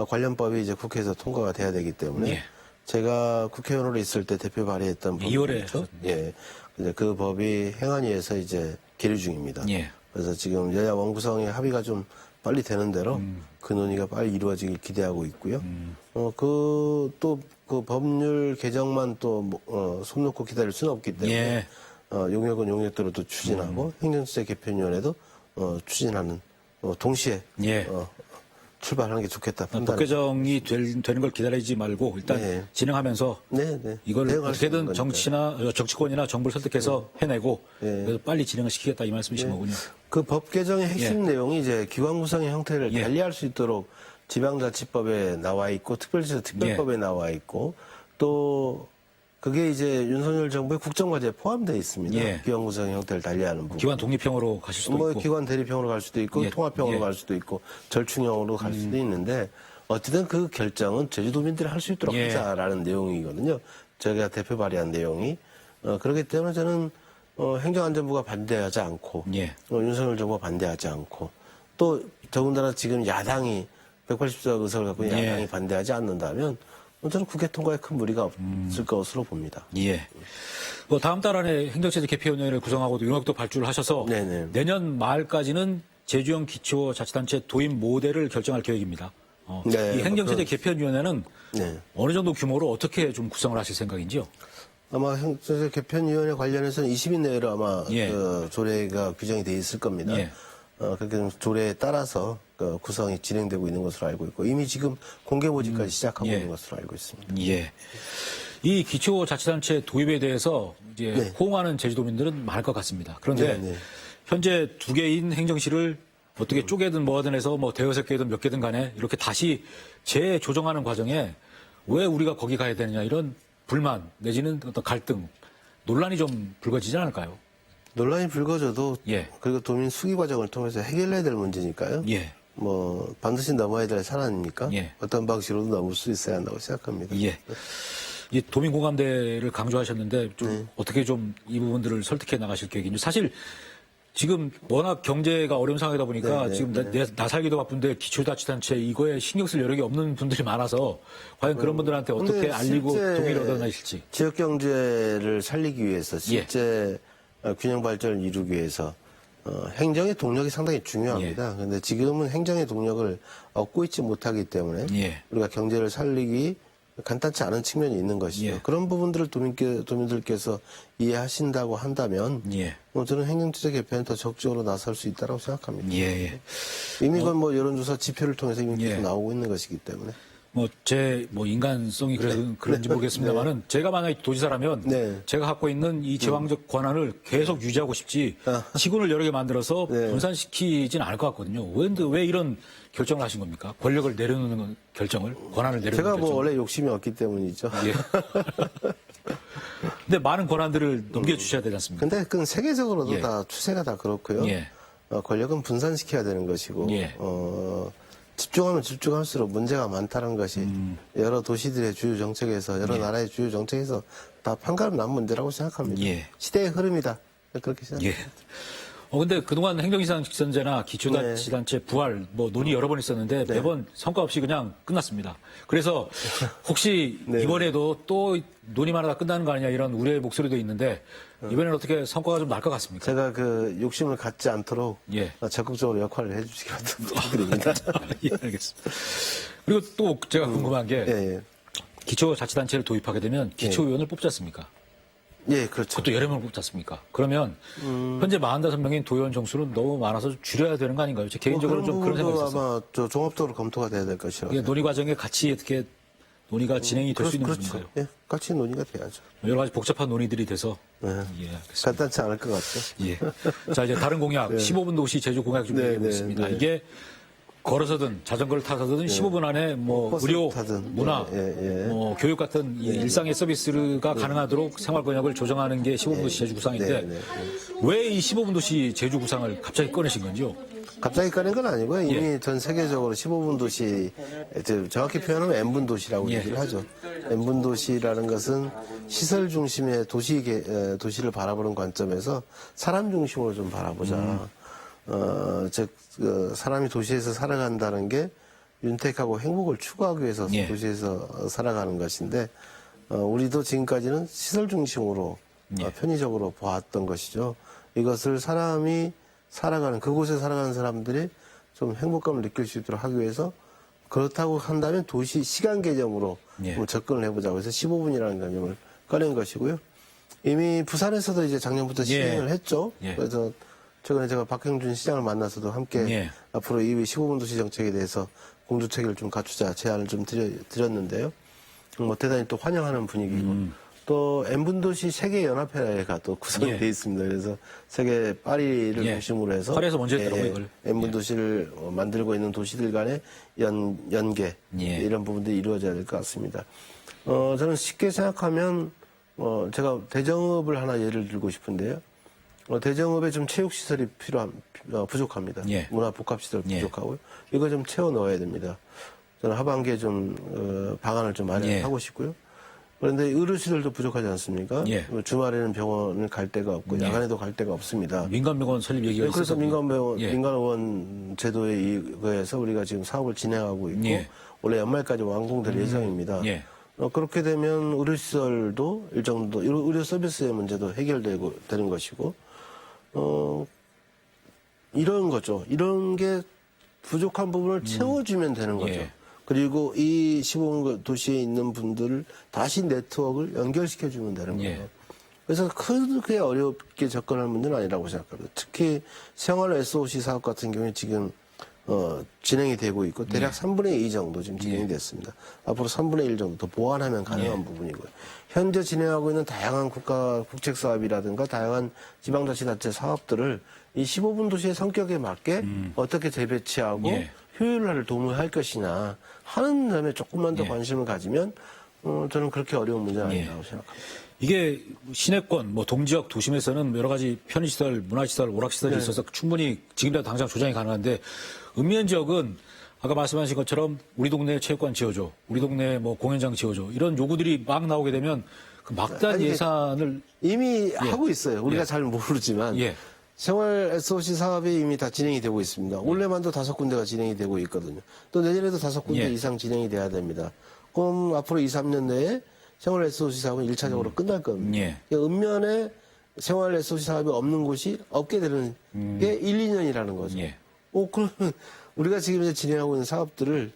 관련법이 이제 국회에서 통과가 돼야 되기 때문에 제가 국회의원으로 있을 때 대표 발의했던 법이죠. 2월에 이제 그 법이 행안위에서 이제 계류 중입니다. 그래서 지금 여야 원구성의 합의가 좀 빨리 되는 대로 그 논의가 빨리 이루어지길 기대하고 있고요. 그 법률 개정만 손 놓고 기다릴 수는 없기 때문에 용역은 용역대로도 추진하고 행정처제 개편위원회도 추진하는 동시에 예. 출발하는 게 좋겠다 법 판단. 개정이 되는 걸 기다리지 말고 일단 네. 진행하면서 네. 이걸 대응할 수 있는 어떻게든 거니까. 정치권이나 정부를 설득해서 해내고 그래서 빨리 진행을 시키겠다 이 말씀이신 거군요. 그 법 개정의 핵심 내용이 이제 기관 구성의 형태를 예. 달리할 수 있도록 지방자치법에 나와 있고 특별시에서 특별법에 나와 있고 또 그게 이제 윤석열 정부의 국정과제에 포함되어 있습니다. 예. 기관 구성의 형태를 달리하는 부분. 기관 독립형으로 가실 수도 뭐 있고. 기관 대립형으로 갈 수도 있고 예. 통합형으로 예. 갈 수도 있고 절충형으로 갈 수도 있는데 어쨌든 그 결정은 제주도민들이 할 수 있도록 예. 하자라는 내용이거든요. 저희가 대표 발의한 내용이 그렇기 때문에 저는 행정안전부가 반대하지 않고 예. 윤석열 정부가 반대하지 않고 또 더군다나 지금 야당이 180석 의석을 갖고 있는 예. 야당이 반대하지 않는다면 저는 국회 통과에 큰 무리가 없을 것으로 봅니다. 예. 뭐 다음 달 안에 행정체제 개편위원회를 구성하고도 용역도 발주를 하셔서 네네. 내년 말까지는 제주형 기초자치단체 도입 모델을 결정할 계획입니다. 네, 이 행정체제 그건- 개편위원회는 네. 어느 정도 규모로 어떻게 좀 구성을 하실 생각인지요? 아마 행정체 개편위원회 관련해서는 20인 내외로 아마 예. 그 조례가 규정이 돼 있을 겁니다. 예. 그렇게 조례에 따라서 그 구성이 진행되고 있는 것으로 알고 있고 이미 지금 공개 모집까지 시작하고 예. 있는 것으로 알고 있습니다. 예. 이 기초자치단체 도입에 대해서 이제 네. 호응하는 제주도민들은 많을 것 같습니다. 그런데 네, 네. 현재 두 개인 행정시를 어떻게 쪼개든 뭐하든 해서 뭐 대여섯 개든 몇 개든 간에 이렇게 다시 재조정하는 과정에 왜 우리가 거기 가야 되느냐 이런 불만 내지는 어떤 갈등, 논란이 좀 불거지지 않을까요? 논란이 불거져도 예. 그리고 도민 수기 과정을 통해서 해결해야 될 문제니까요. 예. 뭐 반드시 넘어야 될 사안입니까? 예. 어떤 방식으로도 넘을 수 있어야 한다고 생각합니다. 예. 이 도민 공감대를 강조하셨는데 좀 네. 어떻게 좀 이 부분들을 설득해 나가실 계획인지 사실 지금 워낙 경제가 어려운 상황이다 보니까 네, 지금 나 살기도 바쁜데 기초자치단체 이거에 신경 쓸 여력이 없는 분들이 많아서 과연 그런 분들한테 어떻게 근데 알리고 실제 동의를 얻어내실지. 지역 경제를 살리기 위해서 예. 실제 균형 발전을 이루기 위해서 행정의 동력이 상당히 중요합니다. 그런데 지금은 행정의 동력을 얻고 있지 못하기 때문에 예. 우리가 경제를 살리기 간단치 않은 측면이 있는 것이죠. 예. 그런 부분들을 도민들께서 이해하신다고 한다면 예. 저는 행정체제 개편에 더 적극적으로 나설 수 있다고 생각합니다. 예. 예. 이미 그건 뭐 여론조사 지표를 통해서 이미 계속 예. 나오고 있는 것이기 때문에. 제 인간성이 그런지 모르겠습니다만은 제가 만약에 도지사라면 네. 제가 갖고 있는 이 제왕적 권한을 계속 유지하고 싶지 시군을 여러 개 만들어서 네. 분산시키진 않을 것 같거든요. 왜 이런 결정을 하신 겁니까? 권력을 내려놓는 결정을, 권한을 내려놓는 제가 결정. 뭐 원래 욕심이 없기 때문이죠. 예. 근데 많은 권한들을 넘겨주셔야 되지 않습니까? 근데 그건 세계적으로도 예. 다 추세가 다 그렇고요. 예. 권력은 분산시켜야 되는 것이고 예. 집중하면 집중할수록 문제가 많다는 것이 여러 도시들의 주요 정책에서 여러 나라의 주요 정책에서 다 판가름 난 문제라고 생각합니다. 예. 시대의 흐름이다. 그렇게 생각합니다. 예. 근데 그동안 행정이상 직선제나 기초자치단체 부활 논의 여러 번 있었는데 매번 성과 없이 그냥 끝났습니다. 그래서 혹시 이번에도 또 논의만 하다 끝나는 거 아니냐 이런 우려의 목소리도 있는데 이번에는 어떻게 성과가 좀 날 것 같습니까? 제가 그 욕심을 갖지 않도록 예. 적극적으로 역할을 해주시기 부탁드립니다. 예, 알겠습니다. 그리고 또 제가 궁금한 게 예, 기초자치단체를 도입하게 되면 기초의원을 뽑지 않습니까? 예, 그렇죠. 그것도 여러 명을 뽑지 않습니까? 그러면 현재 45명인 도의원 정수는 너무 많아서 좀 줄여야 되는 거 아닌가요? 제 개인적으로 좀 그런 생각이 있었어요. 아마 종합적으로 검토가 돼야 될 것이라고. 이게 논의 과정에 같이 어떻게 논의가 진행이 될 수 있는 그렇죠. 부분인가요? 예, 같이 논의가 돼야죠. 여러 가지 복잡한 논의들이 돼서 네. 예, 알겠습니다. 간단치 않을 것 같죠. 예. 자, 이제 다른 공약 15분 도시 제주 공약 좀 얘기해 보겠습니다. 네. 이게 걸어서든 자전거를 타서든 15분 안에 버스를 의료, 타든. 문화, 예. 교육 같은 이 일상의 서비스가 가능하도록 생활 번역을 조정하는 게 15분 도시 제주 구상인데 왜 이 15분 도시 제주 구상을 갑자기 꺼내신 건지요? 갑자기 꺼낸 건 아니고요. 이미 전 세계적으로 15분 도시, 정확히 표현하면 N분 도시라고 얘기를 하죠. N분 도시라는 것은 시설 중심의 도시를 바라보는 관점에서 사람 중심으로 좀 바라보자. 즉, 사람이 도시에서 살아간다는 게 윤택하고 행복을 추구하기 위해서 도시에서 살아가는 것인데, 우리도 지금까지는 시설 중심으로 편의적으로 보았던 것이죠. 이것을 사람이 살아가는, 그곳에 살아가는 사람들이 좀 행복감을 느낄 수 있도록 하기 위해서 그렇다고 한다면 도시 시간 개념으로 한번 접근을 해보자고 해서 15분이라는 개념을 꺼낸 것이고요. 이미 부산에서도 이제 작년부터 시행을 했죠. 예. 그래서 최근에 제가 박형준 시장을 만나서도 함께 예. 앞으로 이 15분 도시 정책에 대해서 공조체계를 좀 갖추자 제안을 좀 드렸는데요. 뭐 대단히 또 환영하는 분위기고 또 N분 도시 세계 연합회가 또 구성이 예. 돼 있습니다. 그래서 세계 파리를 예. 중심으로 해서 파리에서 먼저 했더라고요, 이걸. N분 예. 도시를 만들고 있는 도시들 간의 연계 예. 이런 부분들이 이루어져야 될 것 같습니다. 저는 쉽게 생각하면 제가 대정읍을 하나 예를 들고 싶은데요. 대정읍에 좀 체육시설이 부족합니다. 예. 문화복합시설 예. 부족하고요. 이거 좀 채워 넣어야 됩니다. 저는 하반기에 좀 방안을 좀 마련하고 예. 싶고요. 그런데 의료시설도 부족하지 않습니까? 예. 주말에는 병원을 갈 데가 없고 예. 야간에도 갈 데가 없습니다. 민간병원 설립 얘기가 네, 그래서 있었거든요. 예. 민간의원 민간의원 제도에 의해서 우리가 지금 사업을 진행하고 있고 예. 원래 연말까지 완공될 예정입니다. 예. 그렇게 되면 의료시설도 일정도 의료 서비스의 문제도 해결되고 되는 것이고 이런 거죠. 이런 게 부족한 부분을 채워주면 되는 거죠. 예. 그리고 이 시범 도시에 있는 분들을 다시 네트워크를 연결시켜주면 되는 거예요. 예. 그래서 크게 어렵게 접근할 문제는 아니라고 생각합니다. 특히 생활 SOC 사업 같은 경우에 지금 진행이 되고 있고 대략 3분의 2 정도 지금 진행이 됐습니다. 앞으로 3분의 1 정도 더 보완하면 가능한 부분이고요. 현재 진행하고 있는 다양한 국책 사업이라든가 다양한 지방자치단체 사업들을 이 15분 도시의 성격에 맞게 어떻게 재배치하고 예. 효율화를 도모할 것이냐 하는 점에 조금만 더 관심을 가지면 저는 그렇게 어려운 문제는 아니라고 생각합니다. 이게 시내권, 뭐 동지역 도심에서는 여러 가지 편의시설, 문화시설, 오락시설이 있어서 충분히 지금이라도 당장 조장이 가능한데 읍면 지역은 아까 말씀하신 것처럼 우리 동네에 체육관 지어줘, 우리 동네에 뭐 공연장 지어줘 이런 요구들이 막 나오게 되면 그 막대한 아니, 예산을 이미 하고 있어요. 우리가 예. 잘 모르지만 예. 생활 SOC 사업이 이미 다 진행이 되고 있습니다. 올해만도 5군데가 진행이 되고 있거든요. 또 내년에도 5군데 예. 이상 진행이 돼야 됩니다. 그럼 앞으로 2, 3년 내에 생활 SOC 사업은 1차적으로 끝날 겁니다. 예. 그러니까 읍면에 생활 SOC 사업이 없는 곳이 없게 되는 게 1, 2년이라는 거죠. 예. 그러면 우리가 지금 이제 진행하고 있는 사업들을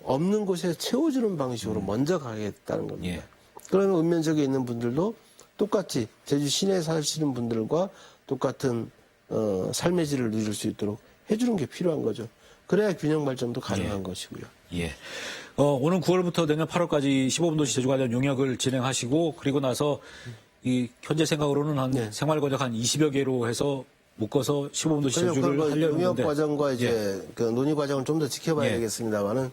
없는 곳에 채워주는 방식으로 먼저 가겠다는 겁니다. 예. 그러면 읍면 지역에 있는 분들도 똑같이 제주 시내에 사시는 분들과 똑같은 삶의 질을 누릴 수 있도록 해주는 게 필요한 거죠. 그래야 균형 발전도 가능한 것이고요. 예. 오는 9월부터 내년 8월까지 15분 도시 제주 관련 용역을 진행하시고 그리고 나서 이 현재 생각으로는 한 생활권역 한 20여 개로 해서 묶어서 15분 도시 제주를 하려는 용역 건데 과정과 이제 그 논의 과정을 좀 더 지켜봐야 예. 되겠습니다만은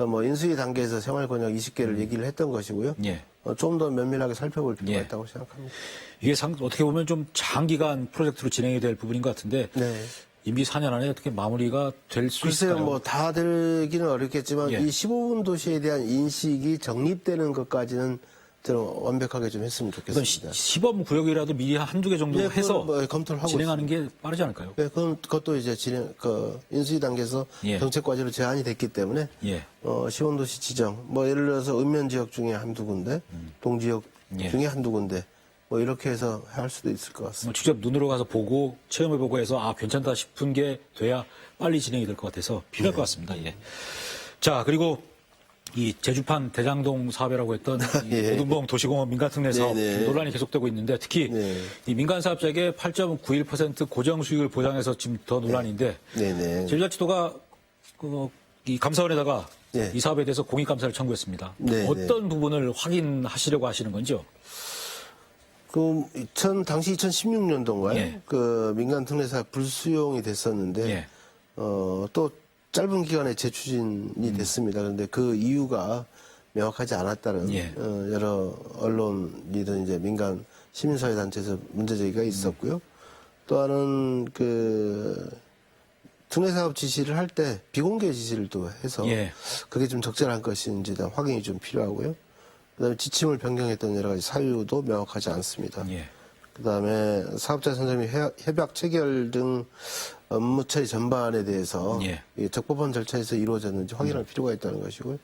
뭐 인수위 단계에서 생활권역 20개를 얘기를 했던 것이고요. 예. 좀 더 면밀하게 살펴볼 필요가 예. 있다고 생각합니다. 이게 어떻게 보면 좀 장기간 프로젝트로 진행이 될 부분인 것 같은데 네. 임기 4년 안에 어떻게 마무리가 될 수 글쎄요, 있을까요? 뭐 다 되기는 어렵겠지만 예. 이 15분 도시에 대한 인식이 정립되는 것까지는 저는 완벽하게 좀 했으면 그건 좋겠습니다. 시범 구역이라도 미리 한두 개 정도 예, 해서 그건 뭐 검토를 하고 진행하는 게 빠르지 않을까요? 네, 그것도 이제 인수위 단계에서 예. 정책 과제로 제안이 됐기 때문에 예. 시원도시 지정, 뭐 예를 들어서 읍면 지역 중에 한두 군데, 동지역 예. 중에 한두 군데, 뭐 이렇게 해서 할 수도 있을 것 같습니다. 뭐 직접 눈으로 가서 보고 체험해보고 해서 괜찮다 싶은 게 돼야 빨리 진행이 될 것 같아서 필요할 것 같습니다. 예. 자, 그리고 이 제주판 대장동 사업이라고 했던 예. 오둔봉 도시공원 민간특례 사업 네네. 논란이 계속되고 있는데 특히 네. 이 민간사업자에게 8.91% 고정 수익을 보장해서 지금 더 논란인데 네네. 제주자치도가 이 감사원에다가 네. 이 사업에 대해서 공익감사를 청구했습니다. 네네. 어떤 부분을 확인하시려고 하시는 건지요? 당시 2016년도인가요? 예. 그 민간 특례사 불수용이 됐었는데, 예. 또 짧은 기간에 재추진이 됐습니다. 그런데 그 이유가 명확하지 않았다는, 예. 여러 언론이든 이제 민간 시민사회단체에서 문제제기가 있었고요. 또 하나는 특례사업 지시를 할 때 비공개 지시를 또 해서 예. 그게 좀 적절한 것인지에 대한 확인이 좀 필요하고요. 그다음에 지침을 변경했던 여러 가지 사유도 명확하지 않습니다. 예. 그다음에 사업자 선정 및 협약 체결 등 업무 처리 전반에 대해서 예. 이 적법한 절차에서 이루어졌는지 확인할 필요가 있다는 것이고요.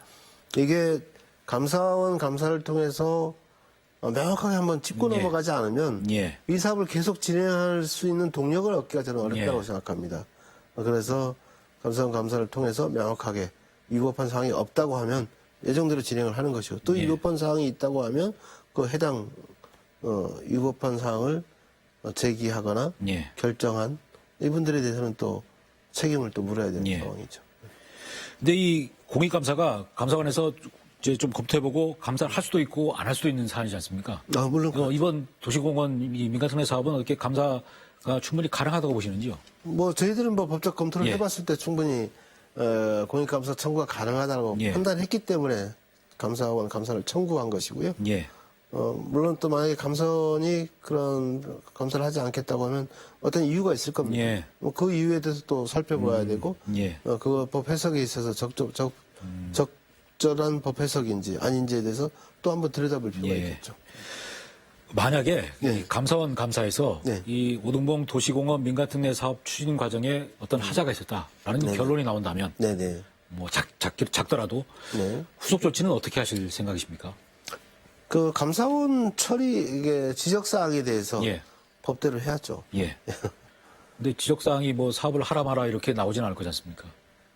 이게 감사원 감사를 통해서 명확하게 한번 짚고 예. 넘어가지 않으면 예. 이 사업을 계속 진행할 수 있는 동력을 얻기가 저는 어렵다고 예. 생각합니다. 그래서 감사원 감사를 통해서 명확하게 위법한 사항이 없다고 하면 예정대로 진행을 하는 것이고 또 예. 위법한 사항이 있다고 하면 그 해당 위법한 사항을 제기하거나 예. 결정한 이분들에 대해서는 또 책임을 또 물어야 되는 예. 상황이죠. 근데 이 공익감사가 감사관에서 이제 좀 검토해보고 감사를 할 수도 있고 안 할 수도 있는 사안이지 않습니까? 물론 이번 도시공원 이 민간특례 사업은 어떻게 감사가 충분히 가능하다고 보시는지요? 뭐 저희들은 뭐 법적 검토를 예. 해봤을 때 충분히 공익감사 청구가 가능하다고 예. 판단했기 때문에 감사원 감사를 청구한 것이고요. 예. 물론 또 만약에 감사원이 그런 감사를 하지 않겠다고 하면 어떤 이유가 있을 겁니다. 예. 뭐그 이유에 대해서 또 살펴봐야 되고, 예. 그 법 해석에 있어서 적절한 법 해석인지 아닌지에 대해서 또 한번 들여다볼 필요가 예. 있겠죠. 만약에 네. 이 감사원 감사에서 네. 이 오등봉 도시공원 민간특례 사업 추진 과정에 어떤 하자가 있었다라는 결론이 나온다면 네네. 뭐 작더라도 네. 후속 조치는 어떻게 하실 생각이십니까? 그 감사원 처리 이게 지적 사항에 대해서 예. 법대로 해야죠. 예. 근데 지적사항이 뭐 사업을 하라 마라 이렇게 나오진 않을 거지 않습니까?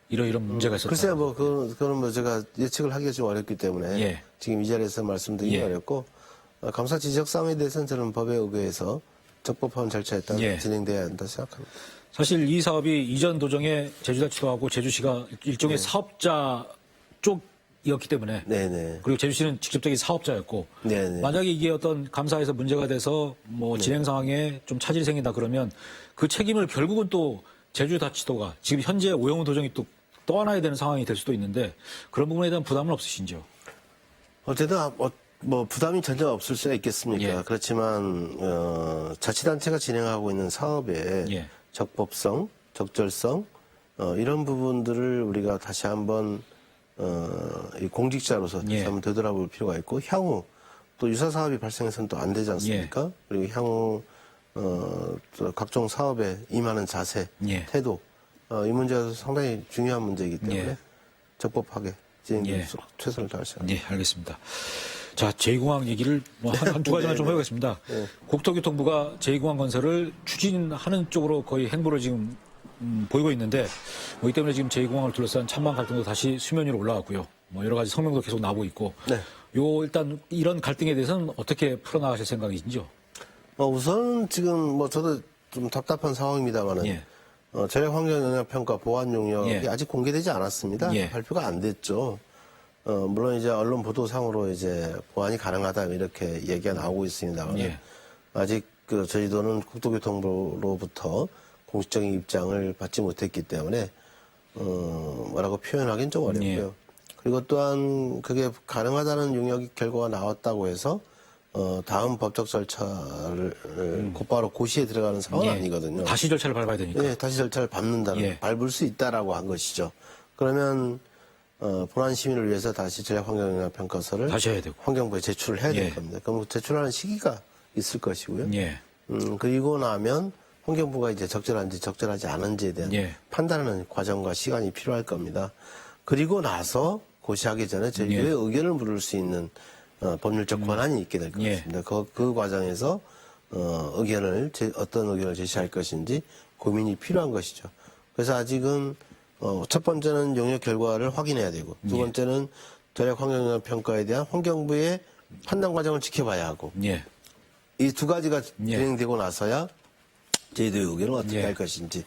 이런 문제가 있었다. 글쎄요, 뭐 그건 뭐 제가 예측을 하기가 좀 어렵기 때문에 예. 지금 이 자리에서 말씀드리기 예. 어렵고 감사 지적 사항에 대해서는 저는 법에 의거해서 적법한 절차에 따라 예. 진행돼야 한다 생각합니다. 사실 이 사업이 이전 도정에 제주자치도하고 제주시가 일종의 사업자 쪽이었기 때문에 네네. 그리고 제주시는 직접적인 사업자였고 네네. 만약에 이게 어떤 감사에서 문제가 돼서 뭐 진행 상황에 좀 차질이 생긴다 그러면 그 책임을 결국은 또 제주자치도가 지금 현재 오영훈 도정이 또 떠안아야 되는 상황이 될 수도 있는데 그런 부분에 대한 부담은 없으신지요? 어쨌든 뭐 부담이 전혀 없을 수가 있겠습니까? 예. 그렇지만 자치단체가 진행하고 있는 사업의 예. 적법성, 적절성 이런 부분들을 우리가 다시 한번 이 공직자로서 다시 예. 한번 되돌아볼 필요가 있고 향후 또 유사 사업이 발생해서는 또 안 되지 않습니까? 예. 그리고 향후 또 각종 사업에 임하는 자세, 예. 태도 이 문제가 상당히 중요한 문제이기 때문에 예. 적법하게 진행될 예. 수 있도록 최선을 다할 생각입니다. 네, 알겠습니다. 자, 제2공항 얘기를 뭐 한두 가지만 좀 해보겠습니다. 네. 국토교통부가 제2공항 건설을 추진하는 쪽으로 거의 행보를 지금 보이고 있는데 뭐 이 때문에 지금 제2공항을 둘러싼 찬반 갈등도 다시 수면 위로 올라왔고요. 뭐 여러 가지 성명도 계속 나오고 있고. 네. 일단 이런 갈등에 대해서는 어떻게 풀어나가실 생각이신지요? 우선 지금 뭐 저도 좀 답답한 상황입니다만은 예. 전략 환경 영향 평가 보완 용역이 예. 아직 공개되지 않았습니다. 예. 발표가 안 됐죠. 물론 이제 언론 보도상으로 이제 보완이 가능하다 이렇게 얘기가 나오고 있습니다만 예. 아직 저희도는 국토교통부로부터 공식적인 입장을 받지 못했기 때문에 뭐라고 표현하기는 좀 어렵고요. 예. 그리고 또한 그게 가능하다는 용역 결과가 나왔다고 해서 다음 법적 절차를 곧바로 고시에 들어가는 상황은 예. 아니거든요. 다시 절차를 밟아야 되니까. 네, 다시 절차를 밟는다는, 예. 밟을 수 있다라고 한 것이죠. 그러면 본안 시민을 위해서 다시 전략 환경영향 평가서를 다시 해야 되고. 환경부에 제출을 해야 될 예. 겁니다. 그럼 제출하는 시기가 있을 것이고요. 예. 그리고 나면 환경부가 이제 적절한지 적절하지 않은지에 대한 예. 판단하는 과정과 시간이 필요할 겁니다. 그리고 나서 고시하기 전에 제주도의 의견을 물을 수 있는 법률적 권한이 있게 될 것 예. 같습니다. 그 과정에서 어떤 의견을 제시할 것인지 고민이 필요한 것이죠. 그래서 아직은 첫 번째는 용역 결과를 확인해야 되고 두 번째는 전략 환경영향 평가에 대한 환경부의 판단 과정을 지켜봐야 하고 예. 이 두 가지가 예. 진행되고 나서야 저희들의 의견을 어떻게 예. 할 것인지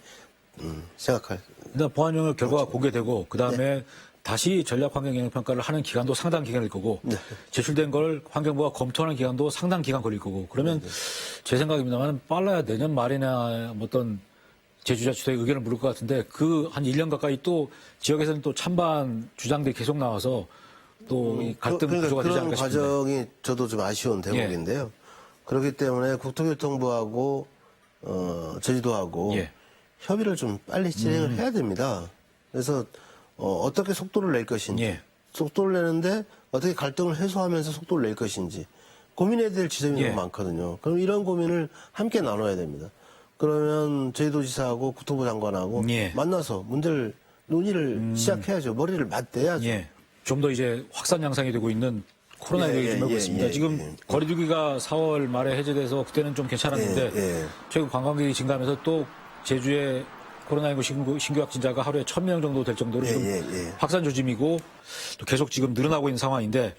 생각할. 일단 보안 용역 결과가 공개되고 그 다음에 다시 전략 환경 영향 평가를 하는 기간도 상당 기간일 거고 제출된 걸 환경부가 검토하는 기간도 상당 기간 걸릴 거고 그러면 제 생각입니다만 빨라야 내년 말이나 어떤 제주자치도의 의견을 물을 것 같은데 그 한 1년 가까이 또 지역에서는 또 찬반 주장들이 계속 나와서 또 이 갈등 구조가 되지 그런 않을까 싶은데. 과정이 저도 좀 아쉬운 대목인데요. 그렇기 때문에 국토교통부하고 제주도하고 예. 협의를 좀 빨리 진행을 해야 됩니다. 그래서 어떻게 속도를 낼 것인지 예. 속도를 내는데 어떻게 갈등을 해소하면서 속도를 낼 것인지 고민해야 될 지점이 예. 너무 많거든요. 그럼 이런 고민을 함께 나눠야 됩니다. 그러면 제주도지사하고 국토부 장관하고 예. 만나서 문제를 논의를 시작해야죠. 머리를 맞대야죠. 예. 좀 더 이제 확산 양상이 되고 있는 코로나 예, 얘기 좀 예, 해보고 있습니다. 예, 지금 예. 거리두기가 4월 말에 해제돼서 그때는 좀 괜찮았는데 예, 예. 최근 관광객이 증가하면서 또 제주에 코로나19 신규 확진자가 하루에 1,000명 정도 될 정도로 지금 예. 확산 조짐이고 또 계속 지금 늘어나고 있는 상황인데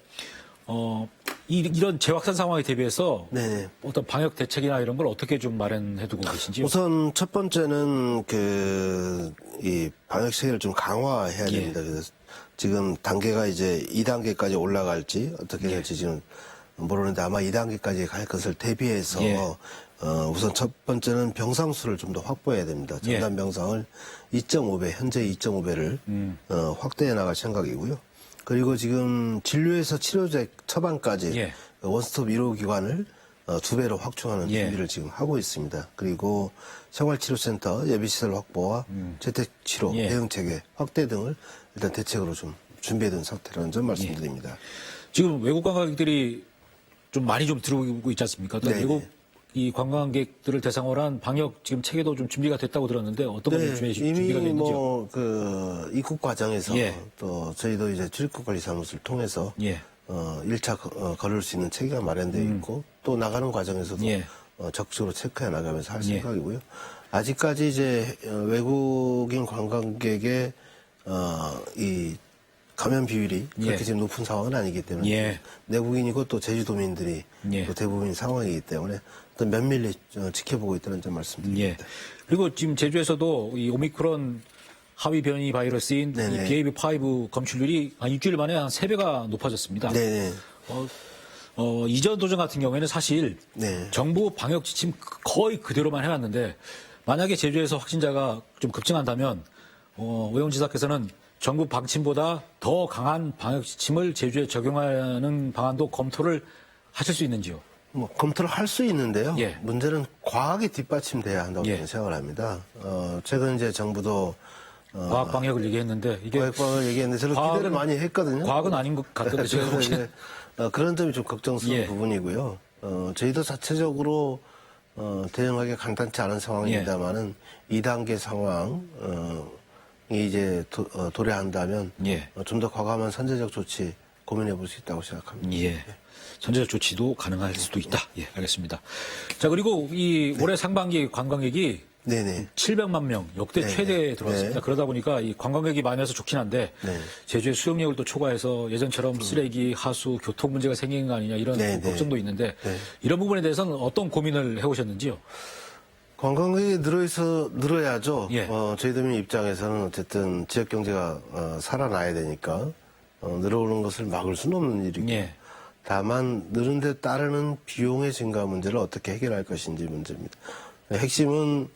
이런 재확산 상황에 대비해서 네네. 어떤 방역 대책이나 이런 걸 어떻게 좀 마련해두고 계신지요? 우선 첫 번째는 이 방역 체계를 좀 강화해야 예. 됩니다. 그래서 지금 단계가 이제 2단계까지 올라갈지 어떻게 될지 지금 모르는데 아마 2단계까지 갈 것을 대비해서 예. 우선 첫 번째는 병상 수를 좀 더 확보해야 됩니다. 전담 병상을 2.5배, 현재 2.5배를 확대해 나갈 생각이고요. 그리고 지금 진료에서 치료제 처방까지 예. 원스톱 의료기관을 2배로 확충하는 예. 준비를 지금 하고 있습니다. 그리고 생활치료센터 예비시설 확보와 재택치료 예. 대응체계 확대 등을 일단 대책으로 좀 준비해둔 상태라는 점 말씀드립니다. 지금 외국 관광객들이 좀 많이 좀 들어오고 있지 않습니까? 또 네네. 외국 이 관광객들을 대상으로 한 방역 지금 체계도 좀 준비가 됐다고 들었는데 어떤 네, 것이 준비가 이미 됐는지요? 입국 과정에서 예. 또 저희도 이제 출입국관리사무소를 통해서 예. 1차 걸을 수 있는 체계가 마련되어 있고 또 나가는 과정에서도 예. 적극적으로 체크해 나가면서 할 예. 생각이고요. 아직까지 이제 외국인 관광객의 이 감염 비율이 그렇게 예. 지금 높은 상황은 아니기 때문에 예. 내국인이고 또 제주도민들이 예. 또 대부분인 상황이기 때문에 또 면밀히 지켜보고 있다는 점 말씀드립니다. 예. 그리고 지금 제주에서도 이 오미크론 하위 변이 바이러스인 이 네네. BA.5 검출률이 한 일주일 만에 한 3배가 높아졌습니다. 네네. 이전 도전 같은 경우에는 사실 네. 정부 방역 지침 거의 그대로만 해왔는데 만약에 제주에서 확진자가 좀 급증한다면 오영 지사께서는 정부 방침보다 더 강한 방역 지침을 제주에 적용하는 방안도 검토를 하실 수 있는지요? 검토를 할 수 있는데요. 예. 문제는 과학이 뒷받침돼야 한다고 예. 저는 생각을 합니다. 최근 이제 정부도 과학 방역을 얘기했는데 이게 과학방을 얘기했는데 저는 기대를 많이 했거든요. 과학은 아닌 것 같던데 제가 그래서 보기에는. 이제 그런 점이 좀 걱정스러운 예. 부분이고요. 저희도 자체적으로 대응하기 간단치 않은 상황입니다만은 2단계 상황이 이제 도래한다면 예. 좀 더 과감한 선제적 조치 고민해 볼 수 있다고 생각합니다. 예. 선제적 조치도 가능할 수도 있다. 예, 알겠습니다. 자, 그리고 이 올해 상반기 관광객이 네네. 700만 명 역대 네. 최대에 들어왔습니다. 네. 그러다 보니까 이 관광객이 많아서 좋긴 한데 네. 제주의 수용력을 또 초과해서 예전처럼 쓰레기, 하수, 교통 문제가 생기는 거 아니냐 이런 네, 네. 걱정도 있는데 네. 이런 부분에 대해서는 어떤 고민을 해오셨는지요? 관광객이 늘어야죠. 예. 저희들 입장에서는 어쨌든 지역 경제가 살아나야 되니까 늘어오는 것을 막을 수는 없는 일이고 예. 다만 늘은 데 따르는 비용의 증가 문제를 어떻게 해결할 것인지 문제입니다. 핵심은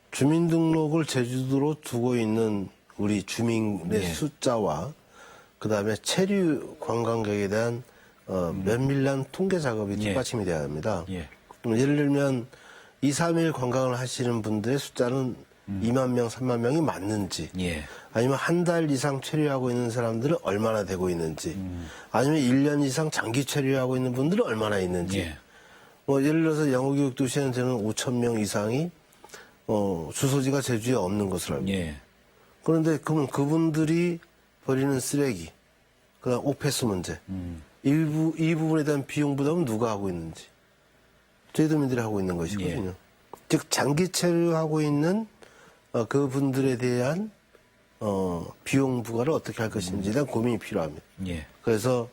주민등록을 제주도로 두고 있는 우리 주민의 예. 숫자와 그다음에 체류 관광객에 대한 면밀한 통계 작업이 예. 뒷받침이 돼야 합니다. 예. 예를 들면 2, 3일 관광을 하시는 분들의 숫자는 2만 명, 3만 명이 맞는지 예. 아니면 한 달 이상 체류하고 있는 사람들은 얼마나 되고 있는지 아니면 1년 이상 장기 체류하고 있는 분들은 얼마나 있는지 예. 예를 들어서 영어교육 도시에는 저는 5천 명 이상이 주소지가 제주에 없는 것으로 알고 예. 그런데 그러면 그분들이 버리는 쓰레기 그다음 오페스 문제 이 부분에 대한 비용 부담은 누가 하고 있는지 제주도민들이 하고 있는 것이거든요. 즉 장기 체류하고 있는 그분들에 대한 비용 부과를 어떻게 할 것인지에 대한 고민이 필요합니다. 예. 그래서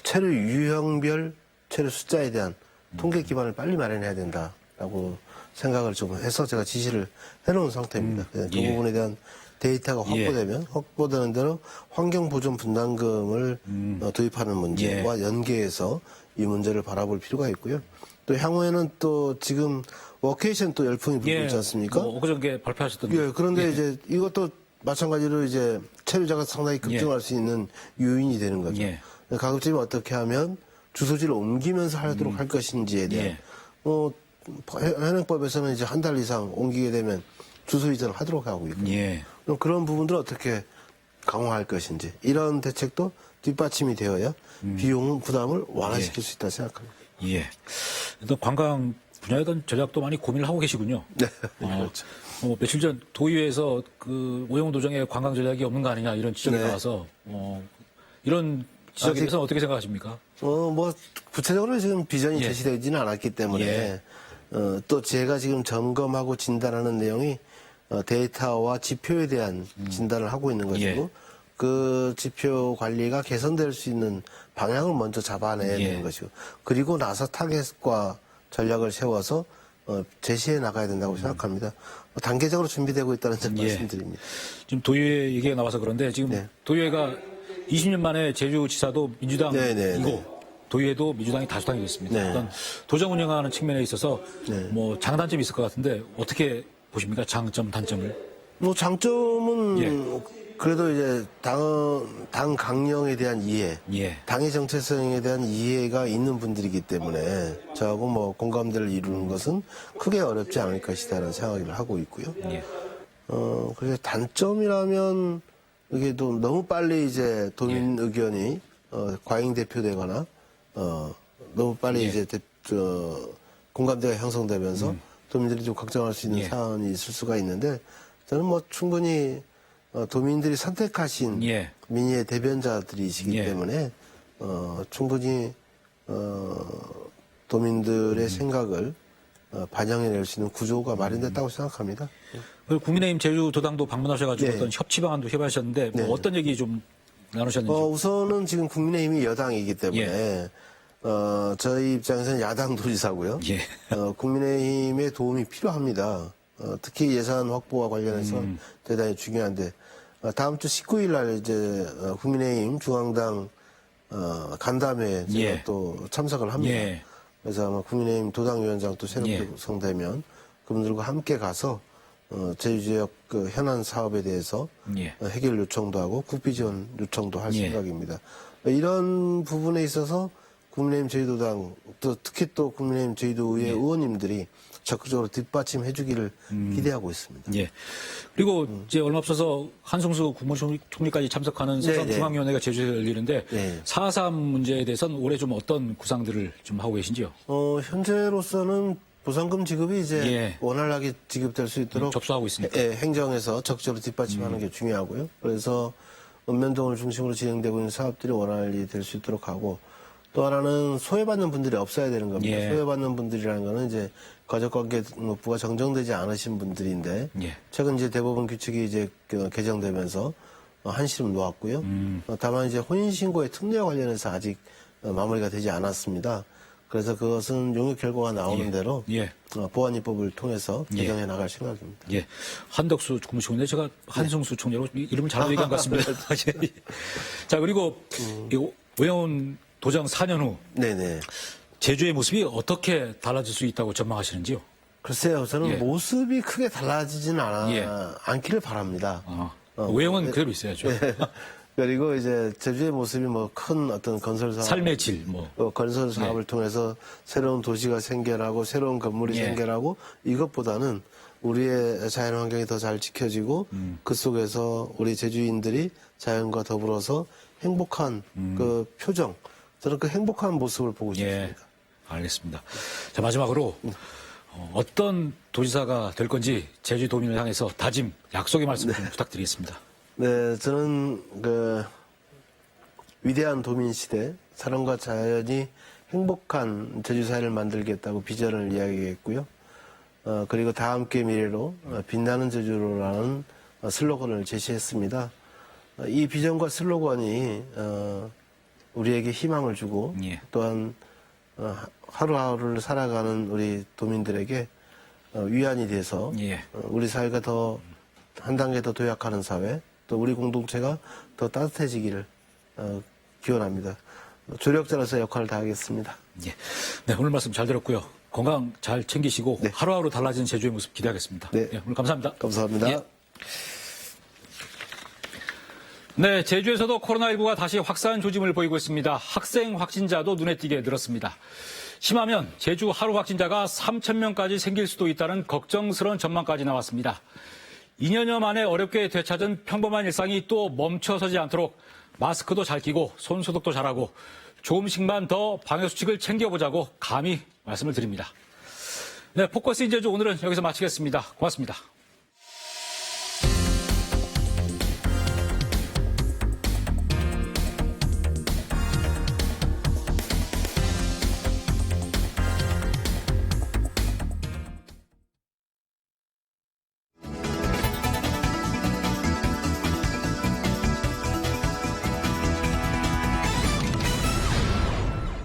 체류 유형별 체류 숫자에 대한 통계 기반을 빨리 마련해야 된다라고 생각을 좀 해서 제가 지시를 해놓은 상태입니다. 그 예. 부분에 대한 데이터가 확보되면 확보되는 대로 환경보존 분담금을 도입하는 문제와 연계해서 이 문제를 바라볼 필요가 있고요. 또 향후에는 또 지금 워케이션 또 열풍이 불고 있지 않습니까? 엊그저께 발표하셨던데. 예, 그런데 이제 이것도 마찬가지로 이제 체류자가 상당히 급증할 수 있는 요인이 되는 거죠. 예. 가급적이면 어떻게 하면 주소지를 옮기면서 하도록 할 것인지에 대한 예. 현행법에서는 이제 한 달 이상 옮기게 되면 주소 이전을 하도록 하고 있거든요. 예. 그럼 그런 부분들을 어떻게 강화할 것인지 이런 대책도 뒷받침이 되어야 비용 부담을 완화시킬 수 있다 생각합니다. 예. 또 관광 분야에 대한 전략도 많이 고민을 하고 계시군요. 네, 그렇죠. 며칠 전 도의회에서 그 오영훈 도정의 관광 전략이 없는 거 아니냐 이런 지적이 네. 나와서 이런 지적에 대해서 어떻게 생각하십니까? 구체적으로 지금 비전이 예. 제시되지는 않았기 때문에 예. 또 제가 지금 점검하고 진단하는 내용이 데이터와 지표에 대한 진단을 하고 있는 것이고 예. 그 지표 관리가 개선될 수 있는 방향을 먼저 잡아내야 예. 되는 것이고, 그리고 나서 타겟과 전략을 세워서 제시해 나가야 된다고 생각합니다. 단계적으로 준비되고 있다는 점 예. 말씀드립니다. 지금 도의회 얘기가 나와서 그런데 지금 네. 도의회가 20년 만에 제주지사도 민주당이고 네, 네, 네. 도의회도 민주당이 다수당이 됐습니다. 네. 어떤 도정 운영하는 측면에 있어서 네. 뭐 장단점이 있을 것 같은데 어떻게 보십니까? 장점, 단점을? 뭐 장점은 예. 그래도 이제 당 강령에 대한 이해, 예. 당의 정체성에 대한 이해가 있는 분들이기 때문에 저하고 뭐 공감대를 이루는 것은 크게 어렵지 않을 것이다라는 생각을 하고 있고요. 예. 그래서 단점이라면 이게 또 너무 빨리 이제 도민 의견이 과잉 대표되거나 너무 빨리 예. 이제 공감대가 형성되면서 도민들이 좀 걱정할 수 있는 예. 사안이 있을 수가 있는데 저는 뭐 충분히 도민들이 선택하신 예. 민의의 대변자들이시기 예. 때문에 충분히 도민들의 생각을 반영해낼 수 있는 구조가 마련됐다고 생각합니다. 그리고 국민의힘 제주도당도 방문하셔가지고 네. 어떤 협치 방안도 협의하셨는데 뭐 네. 어떤 얘기 좀 나누셨는지? 우선은 지금 국민의힘이 여당이기 때문에 저희 입장에서는 야당 도지사고요. 예. 국민의힘의 도움이 필요합니다. 특히 예산 확보와 관련해서 대단히 중요한데 다음 주 19일 날 이제 국민의힘 중앙당 간담회에 제가 예. 또 참석을 합니다. 예. 그래서 아마 국민의힘 도당위원장도 새롭게 예. 구성되면 그분들과 함께 가서 제주 지역 그 현안 사업에 대해서 예. 해결 요청도 하고 국비 지원 요청도 할 예. 생각입니다. 이런 부분에 있어서 국민의힘 제주도당 또 특히 또 국민의힘 제주도의회 예. 의원님들이 적극적으로 뒷받침해 주기를 기대하고 있습니다. 예. 그리고 이제 얼마 없어서 한승수 국무총리까지 참석하는 네, 사상중앙위원회가 제주에 열리는데 네. 4.3 문제에 대해서는 올해 좀 어떤 구상들을 좀 하고 계신지요? 현재로서는 보상금 지급이 이제 예. 원활하게 지급될 수 있도록 접수하고 있으니까. 예, 행정에서 적극적으로 뒷받침하는 게 중요하고요. 그래서 읍면동을 중심으로 진행되고 있는 사업들이 원활히 될 수 있도록 하고 또 하나는 소외받는 분들이 없어야 되는 겁니다. 예. 소외받는 분들이라는 거는 이제 가족관계법부가 정정되지 않으신 분들인데 예. 최근 이제 대법원 규칙이 이제 개정되면서 한시름 놓았고요. 다만 이제 혼인신고의 특례와 관련해서 아직 마무리가 되지 않았습니다. 그래서 그것은 용역 결과가 나오는 예. 대로 예. 보완 입법을 통해서 예. 개정해 나갈 생각입니다. 예. 한덕수 국무총리인데 제가 한승수 총리로 이름을 잘못 얘기한 것 같습니다. 자, 그리고 이 오영훈 도정 4년 후 네네. 제주의 모습이 어떻게 달라질 수 있다고 전망하시는지요? 글쎄요, 저는 예. 모습이 크게 달라지지는 예. 않기를 바랍니다. 오영훈 그대로 있어야죠. 예. 그리고 이제 제주의 모습이 뭐 큰 어떤 건설 사업, 삶의 질, 뭐. 건설 사업을 통해서 새로운 도시가 생겨나고 새로운 건물이 예. 생겨나고 이것보다는 우리의 자연 환경이 더 잘 지켜지고 그 속에서 우리 제주인들이 자연과 더불어서 행복한 그 표정, 저는 그 행복한 모습을 보고 예. 싶습니다. 알겠습니다. 자, 마지막으로 어떤 도지사가 될 건지 제주도민을 향해서 다짐, 약속의 말씀 좀 부탁드리겠습니다. 네, 저는 그 위대한 도민 시대, 사람과 자연이 행복한 제주 사회를 만들겠다고 비전을 이야기했고요. 그리고 다 함께 미래로 빛나는 제주로라는 슬로건을 제시했습니다. 이 비전과 슬로건이 우리에게 희망을 주고 예. 또한 하루하루를 살아가는 우리 도민들에게 위안이 돼서 예. 우리 사회가 더 한 단계 더 도약하는 사회, 또 우리 공동체가 더 따뜻해지기를 기원합니다. 조력자로서 역할을 다하겠습니다. 예. 네, 오늘 말씀 잘 들었고요. 건강 잘 챙기시고 네. 하루하루 달라지는 제주의 모습 기대하겠습니다. 네. 예, 오늘 감사합니다. 감사합니다. 예. 네, 제주에서도 코로나19가 다시 확산 조짐을 보이고 있습니다. 학생 확진자도 눈에 띄게 늘었습니다. 심하면 제주 하루 확진자가 3,000명까지 생길 수도 있다는 걱정스러운 전망까지 나왔습니다. 2년여 만에 어렵게 되찾은 평범한 일상이 또 멈춰서지 않도록 마스크도 잘 끼고 손소독도 잘하고 조금씩만 더 방역수칙을 챙겨보자고 감히 말씀을 드립니다. 네, 포커스 인제주 오늘은 여기서 마치겠습니다. 고맙습니다.